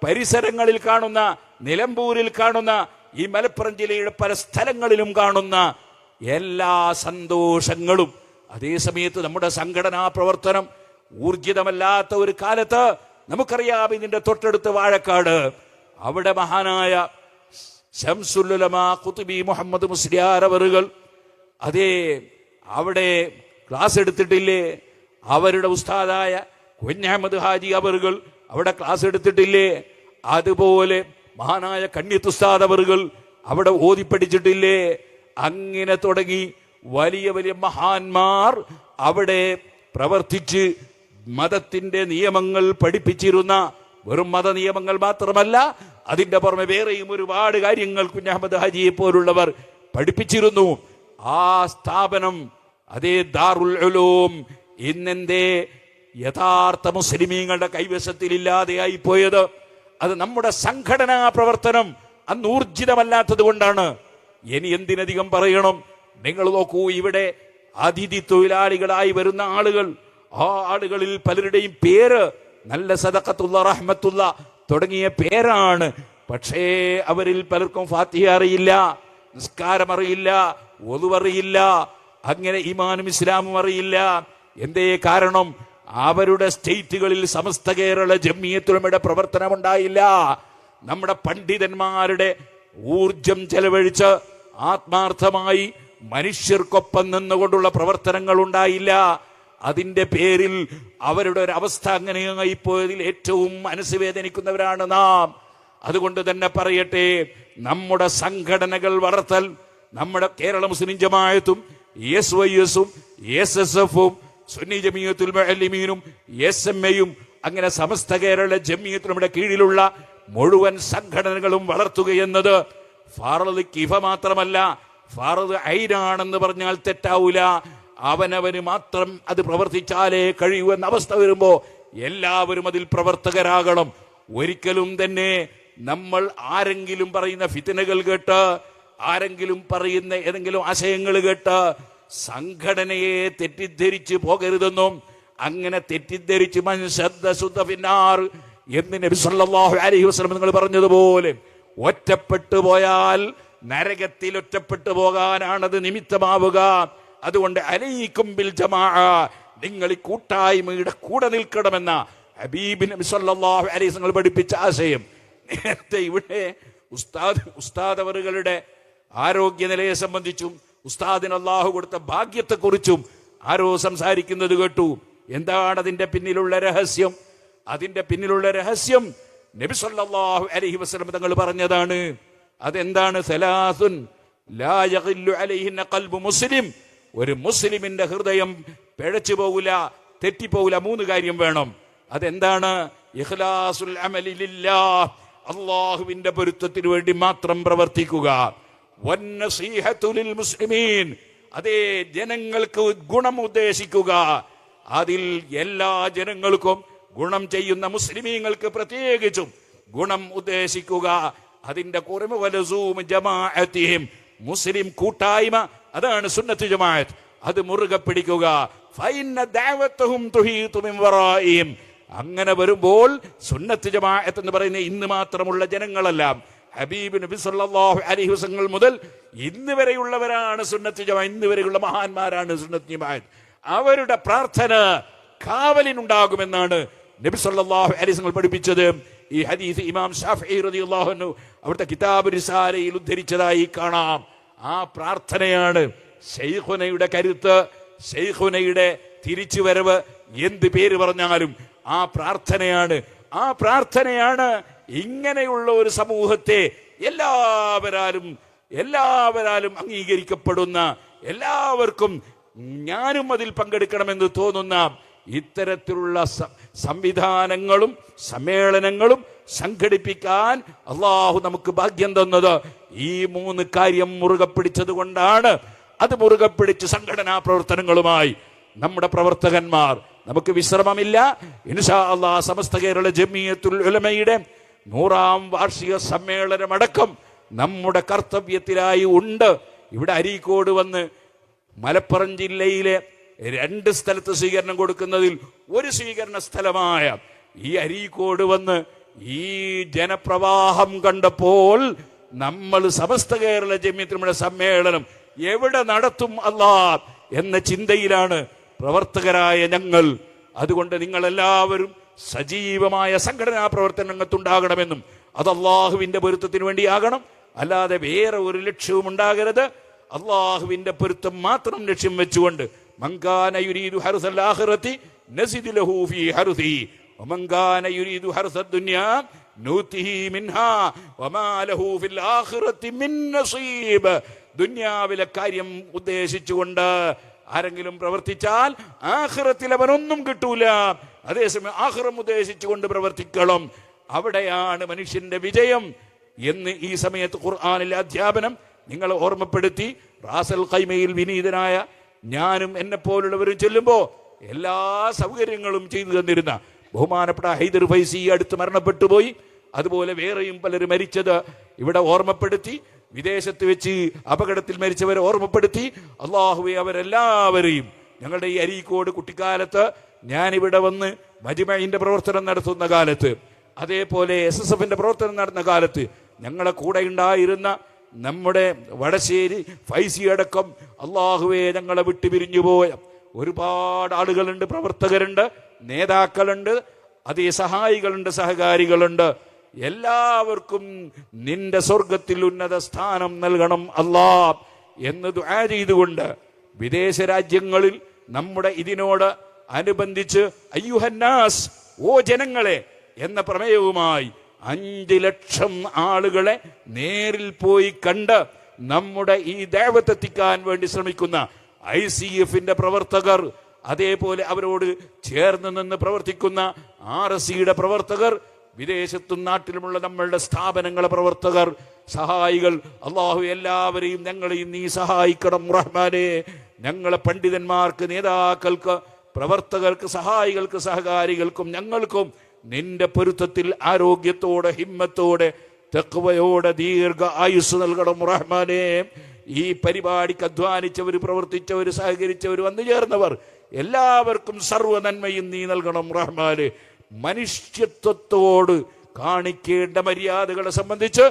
പരിസരങ്ങളിൽ കാണുന്ന, നിലമ്പൂരിൽ കാണുന്ന, ഈ മലപ്പുറം ജില്ലയുടെ പല സ്ഥലങ്ങളിലും കാണുന്ന എല്ലാ സന്തോഷങ്ങളും. അതേസമയത്ത് നമ്മുടെ സംഘടനാ പ്രവർത്തനം ഊർജിതമല്ലാത്ത ഒരു കാലത്ത് നമുക്കറിയാം, ഇതിന്റെ തൊട്ടടുത്ത് വാഴക്കാട്, അവിടെ മഹാനായ ശംസുൽ ഉലമാ ഖുത്ബി മുഹമ്മദ് മുസ്ലിയാർ അവറുകൾ അതേ അവിടെ ക്ലാസ് എടുത്തിട്ടില്ലേ? അവരുടെ ഉസ്താദായ കുഞ്ഞഹമ്മദ് ഹാജി അവറുകൾ അവിടെ ക്ലാസ് എടുത്തിട്ടില്ലേ? അതുപോലെ മഹാനായ കണ്യത്ത് ഉസ്താദ് അവറുകൾ അവിടെ ഓതി പഠിച്ചിട്ടില്ലേ? അങ്ങനെ തുടങ്ങി വലിയ വലിയ മഹാന്മാർ അവിടെ പ്രവർത്തിച്ച് മതത്തിന്റെ നിയമങ്ങൾ പഠിപ്പിച്ചിരുന്ന, വെറും മത നിയമങ്ങൾ മാത്രമല്ല, അതിന്റെ പുറമെ വേറെയും ഒരുപാട് കാര്യങ്ങൾ കുഞ്ഞഹമ്മദ് ഹാജിയെ പോലുള്ളവർ പഠിപ്പിച്ചിരുന്നു. ആ സ്ഥാപനം, അതേ ദാറുൽ ഉലൂം, ഇന്നെന്തേ യഥാർത്ഥ മുസ്ലിമീങ്ങളുടെ കൈവശത്തിലില്ലാതെയായി പോയത്? അത് നമ്മുടെ സംഘടനാ പ്രവർത്തനം അന്ന് ഊർജിതമല്ലാത്തത് കൊണ്ടാണ്. ഇനി എന്തിനധികം പറയണം? നിങ്ങൾ നോക്കൂ, ഇവിടെ അതിഥി തൊഴിലാളികളായി വരുന്ന ആളുകൾ, ആ ആളുകളിൽ പലരുടെയും പേര് നല്ല സദഖത്തുള്ള, റഹ്മത്തുള്ള തുടങ്ങിയ പേരാണ്. പക്ഷേ അവരിൽ പലർക്കും ഫാത്തിഹ അറിയില്ല, നിസ്കാരം അറിയില്ല, വദു അറിയില്ല, അങ്ങനെ ഈമാനും ഇസ്ലാമും അറിയില്ല. എന്തേ കാരണം? അവരുടെ സ്റ്റേറ്റുകളിൽ സമസ്ത കേരള ജംഇയ്യത്തുൽ പ്രവർത്തനം ഉണ്ടായില്ല. നമ്മുടെ പണ്ഡിതന്മാരുടെ ഊർജം ചെലവഴിച്ച് ആത്മാർത്ഥമായി മനുഷ്യർക്കൊപ്പം നിന്നുകൊണ്ടുള്ള പ്രവർത്തനങ്ങൾ ഉണ്ടായില്ല. അതിന്റെ പേരിൽ അവരുടെ ഒരു അവസ്ഥ അങ്ങനെയായി പോയതിൽ ഏറ്റവും മനസ്സ് വേദനിക്കുന്നവരാണ് നാം. അതുകൊണ്ട് തന്നെ പറയട്ടെ, നമ്മുടെ സംഘടനകൾ വളർത്തൽ, നമ്മുടെ കേരള മുസ്ലിം ജമാഅത്തും SYS-ഉം SSF-ഉം സുന്നി ജമീയത്തുൽ മുഅല്ലിമീനും SMA-യും അങ്ങനെ സമസ്ത കേരള ജംഇയ്യത്തുൽ കീഴിലുള്ള മുഴുവൻ സംഘടനകളും വളർത്തുകയെന്നത് ഫർള് കിഫ മാത്രമല്ല, ഫർള് ഐനാണെന്ന് പറഞ്ഞാൽ തെറ്റാവൂല. അവനവന് മാത്രം അത് പ്രവർത്തിച്ചാലേ കഴിയൂ എന്ന അവസ്ഥ വരുമ്പോ എല്ലാവരും അതിൽ പ്രവർത്തകരാകണം. ഒരിക്കലും തന്നെ നമ്മൾ ആരെങ്കിലും പറയുന്ന ഫിത്നകൾ കേട്ട്, ആരെങ്കിലും പറയുന്ന ഏതെങ്കിലും ആശയങ്ങൾ കേട്ട് സംഘടനയെ തെറ്റിദ്ധരിച്ച് പോകരുതെന്നും, അങ്ങനെ തെറ്റിദ്ധരിച്ച് എന്ന് നബി സല്ലല്ലാഹു അലൈഹി വസല്ലം നിങ്ങൾ പറഞ്ഞതുപോലെ ഒറ്റപ്പെട്ടു പോയാൽ നരകത്തിൽ ഒറ്റപ്പെട്ടു പോകാനാണത് നിമിത്തമാവുക. അതുകൊണ്ട് അലൈക്കും ബിൽ ജമാഅ, നിങ്ങൾ ഈ കൂട്ടായ്മയുടെ കൂടെ നിൽക്കണമെന്ന ഹബീബ് നബി സല്ലല്ലാഹു അലൈഹി വസല്ലം പഠിപ്പിച്ച ആശയം നേരത്തെ ഇവിടെ ഉസ്താദ് അവറുകളുടെ ആരോഗ്യനിലയെ സംബന്ധിച്ചും ഉസ്താദിന് അല്ലാഹു കൊടുത്ത ഭാഗ്യത്തെക്കുറിച്ചും ആരോ സംസാരിക്കുന്നത് കേട്ടു. എന്താണ് അതിന്റെ പിന്നിലുള്ള രഹസ്യം? അതിന്റെ പിന്നിലുള്ള രഹസ്യം നബി സല്ലല്ലാഹു അലൈഹി വസല്ലം തങ്ങൾ പറഞ്ഞതാണ്. അതെന്താണ്? സലാസുൻ ലാ യഖില്ലു അലൈഹിന്ന ഖൽബു മുസ്ലിം, ഒരു മുസ്ലിമിന്റെ ഹൃദയം പിഴച്ചു പോകില്ല, തെറ്റിപ്പോകില്ല. 3 കാര്യം വേണം. അതെന്താണ്? ഇഖ്ലാസുൽ അമലി ലില്ലാഹ്, അല്ലാഹുവിന്റെ പൊരുത്തത്തിന് വേണ്ടി മാത്രം പ്രവർത്തിക്കുക. വന്നസീഹത്തു ലിൽ മുസ്ലിമീൻ, അതേ ജനങ്ങൾക്ക് ഗുണം ഉദ്ദേശിക്കുക. അതിൽ എല്ലാ ജനങ്ങൾക്കും ഗുണം ചെയ്യുന്ന മുസ്ലിമീങ്ങൾക്ക് പ്രത്യേകിച്ചും ഗുണം ഉദ്ദേശിക്കുക. അതിന്റെ കുറവ് വലസൂം ജമാഅത്തിഹിം, മുസ്ലിം കൂട്ടായ്മ, അതാണ് സുന്നത്ത് ജമാഅത്ത്. അത് മുറുകെ പിടിക്കുക. ഫഇന്ന ദഅവതഹും തുഹീതു മിൻ വറാഇഹിം, അങ്ങനെ വരുമ്പോൾ സുന്നത്ത് ജമാഅത്ത് എന്ന് പറയുന്ന ഇന്ന് മാത്രമുള്ള ജനങ്ങളെല്ലാം ഹബീബ് നബി സല്ലല്ലാഹു അലൈഹി വസല്ലം മുതൽ ഇന്ന് വരെയുള്ളവരാണ് സുന്നത്ത് ജമാഅത്ത്, ഇന്ന് വരെയുള്ള മഹാന്മാരാണ് സുന്നത്ത് ജമാഅത്ത്. അവരുടെ പ്രാർത്ഥന കാവലിനുണ്ടാകുമെന്നാണ് നബി സല്ലല്ലാഹു അലൈഹി വസല്ലം പഠിപ്പിച്ചത്. ഈ ഹദീസ് ഇമാം ഷാഫിഈ റളിയല്ലാഹു അൻഹു അവിടുത്തെ കിതാബ് റിസാലയിൽ ഉദ്ധരിച്ചതായി കാണാം. ആ പ്രാർത്ഥനയാണ് ശൈഖുനയുടെ കരുത്ത്, ശൈഖുനയുടെ തിരിച്ചുവരവ്. എന്ത് പേര് പറഞ്ഞാലും ആ പ്രാർത്ഥനയാണ്. ആ പ്രാർത്ഥനയാണ് ഇങ്ങനെയുള്ള ഒരു സമൂഹത്തെ എല്ലാവരാലും അംഗീകരിക്കപ്പെടുന്ന, എല്ലാവർക്കും ഞാനും അതിൽ പങ്കെടുക്കണമെന്ന് തോന്നുന്ന ഇത്തരത്തിലുള്ള സംവിധാനങ്ങളും സമ്മേളനങ്ങളും സംഘടിപ്പിക്കാൻ അള്ളാഹു നമുക്ക് ഭാഗ്യം തന്നത് ഈ 3 കാര്യം മുറുകെ പിടിച്ചത് കൊണ്ടാണ്. അത് മുറുകെ പിടിച്ച് സംഘടനാ പ്രവർത്തനങ്ങളുമായി നമ്മുടെ പ്രവർത്തകന്മാർ, നമുക്ക് വിശ്രമമില്ല. ഇൻഷാ അല്ലാഹ് സമസ്ത കേരള ജംഇയ്യത്തുൽ ഉലമയുടെ 100ാം വാർഷിക സമ്മേളനമടക്കം നമ്മുടെ കർത്തവ്യത്തിലായി ഉണ്ട്. ഇവിടെ അരീക്കോട് വന്ന് മലപ്പുറം ജില്ലയിലെ 2 സ്ഥലത്ത് സ്വീകരണം കൊടുക്കുന്നതിൽ ഒരു സ്വീകരണ സ്ഥലമായ ഈ അരീക്കോട് വന്ന് ഈ ജനപ്രവാഹം കണ്ടപ്പോൾ നമ്മൾ സമസ്ത കേരള ജംഇയ്യത്തുൽ സമ്മേളനം എവിടെ നടത്തും അല്ലാഹ് എന്ന ചിന്തയിലാണ് പ്രവർത്തകരായ ഞങ്ങൾ. അതുകൊണ്ട് നിങ്ങളെല്ലാവരും സജീവമായ സംഘടനാ പ്രവർത്തനങ്ങൾക്കുണ്ടാകണമെന്നും അത് അള്ളാഹുവിന്റെ പൊരുത്തത്തിന് വേണ്ടിയാകണം, അല്ലാതെ വേറെ ഒരു ലക്ഷ്യവും ഉണ്ടാകരുത്. അള്ളാഹുവിന്റെ പൊരുത്തം മാത്രം ലക്ഷ്യം വെച്ചുകൊണ്ട് മങ്കാന യുരീദു ഹർസൽ ആഖിറതി നസിദ് ലഹു ഫീ ഹർസിഹി വമങ്കാന യുരീദു ഹർസദ് ദുനിയാ നൂതിഹി മിൻഹാ വമാ ലഹു ഫിൽ ആഖിറതി മിൻ നസീബ്. ദുനിയാവിലെ കാര്യം ഉദ്ദേശിച്ചുകൊണ്ട് ആരെങ്കിലും പ്രവർത്തിച്ചാൽ ആഖിറത്തിൽ അവനൊന്നും കിട്ടൂല. അതേസമയം ആഖിറം ഉദ്ദേശിച്ചുകൊണ്ട് പ്രവർത്തിക്കണം, അവിടെയാണ് മനുഷ്യന്റെ വിജയം എന്ന് ഈ സമയത്ത് ഖുർആനിലെ അധ്യാപനം നിങ്ങളെ ഓർമ്മപ്പെടുത്തി. റാസൽ ഖൈമയിൽ വിനീതനായ ഞാനും എന്നെ പോലുള്ളവരും ചെല്ലുമ്പോൾ എല്ലാ സൗകര്യങ്ങളും ചെയ്തു തന്നിരുന്ന ബഹുമാനപ്പെട്ട ഹൈദർ ഫൈസി അടുത്ത് മരണപ്പെട്ടു പോയി. അതുപോലെ വേറെയും പലരും മരിച്ചത് ഇവിടെ ഓർമ്മപ്പെടുത്തി. വിദേശത്ത് വെച്ച് അപകടത്തിൽ മരിച്ചവരെ ഓർമ്മപ്പെടുത്തി. അള്ളാഹുവെ അവരെല്ലാവരെയും ഞങ്ങളുടെ ഈ അരീക്കോട് കുട്ടിക്കാലത്ത് ഞാനിവിടെ വന്ന് മജ്മഇന്റെ പ്രവർത്തനം നടത്തുന്ന കാലത്ത്, അതേപോലെ SSFന്റെ പ്രവർത്തനം നടന്ന കാലത്ത് ഞങ്ങളെ കൂടെ ഉണ്ടായിരുന്ന നമ്മുടെ വടശ്ശേരി ഫൈസി അടക്കം അള്ളാഹുവെ ഞങ്ങളെ വിട്ടു പിരിഞ്ഞു പോയ ഒരുപാട് ആളുകളുണ്ട്, പ്രവർത്തകരുണ്ട്, നേതാക്കളുണ്ട്, അതേ സഹായികളുണ്ട്, സഹകാരികളുണ്ട്. എല്ലാവർക്കും നിന്റെ സ്വർഗത്തിൽ ഉന്നത സ്ഥാനം നൽകണം അല്ലാ എന്ന് ദുആ ചെയ്തുകൊണ്ട് വിദേശ രാജ്യങ്ങളിൽ നമ്മുടെ ഇതിനോട് അനുബന്ധിച്ച് അയ്യുഹന്നാസ്, ഓ ജനങ്ങളെ എന്ന പ്രമേയവുമായി 5 ലക്ഷം ആളുകളെ നേരിൽ പോയി കണ്ട് നമ്മുടെ ഈ ദഅവത്ത് എത്തിക്കാൻ വേണ്ടി ശ്രമിക്കുന്ന ICFന്റെ പ്രവർത്തകർ, അതേപോലെ അവരോട് ചേർന്ന് നിന്ന് പ്രവർത്തിക്കുന്ന RSCയുടെ പ്രവർത്തകർ, വിദേശത്തും നാട്ടിലുമുള്ള നമ്മളുടെ സ്ഥാപനങ്ങളെ പ്രവർത്തകർ, സഹായികൾ, അള്ളാഹു എല്ലാവരെയും ഞങ്ങളെയും നീ സഹായിക്കണം റഹ്മാനെ. ഞങ്ങളെ പണ്ഡിതന്മാർക്ക്, നേതാക്കൾക്ക്, പ്രവർത്തകർക്ക്, സഹായികൾക്ക്, സഹകാരികൾക്കും ഞങ്ങൾക്കും നിന്റെ പൊരുത്തത്തിൽ ആരോഗ്യത്തോടെ, ഹിമ്മത്തോടെ, തഖ്വയോടെ ദീർഘ ആയുസ് നൽകണം റഹ്മാനെ. ഈ പരിപാടിക്ക് അധ്വാനിച്ചവർ, പ്രവർത്തിച്ചവർ, സഹകരിച്ചവർ, വന്നു ചേർന്നവർ എല്ലാവർക്കും സർവ്വ നന്മയും നീ നൽകണം റഹ്മാനെ. മനുഷ്യത്വത്തോട് കാണിക്കേണ്ട മര്യാദകളെ സംബന്ധിച്ച്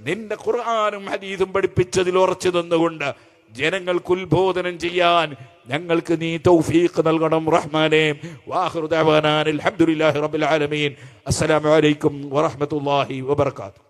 നിന്റെ ഖുർആനും ഹദീസും പഠിപ്പിച്ചതിൽ ഉറച്ചു നിന്നുകൊണ്ട് ജനങ്ങൾക്ക് ഉത്ബോധനം ചെയ്യാൻ ഞങ്ങൾക്ക് നീ തൗഫീഖ് നൽകണം റഹ്മാനെ. വാഖിറു ദഅവാനാ അൽഹംദുലില്ലാഹി റബ്ബിൽ ആലമീൻ. അസ്സലാമു അലൈക്കും വറഹ്മത്തുള്ളാഹി വബറകാതുഹു.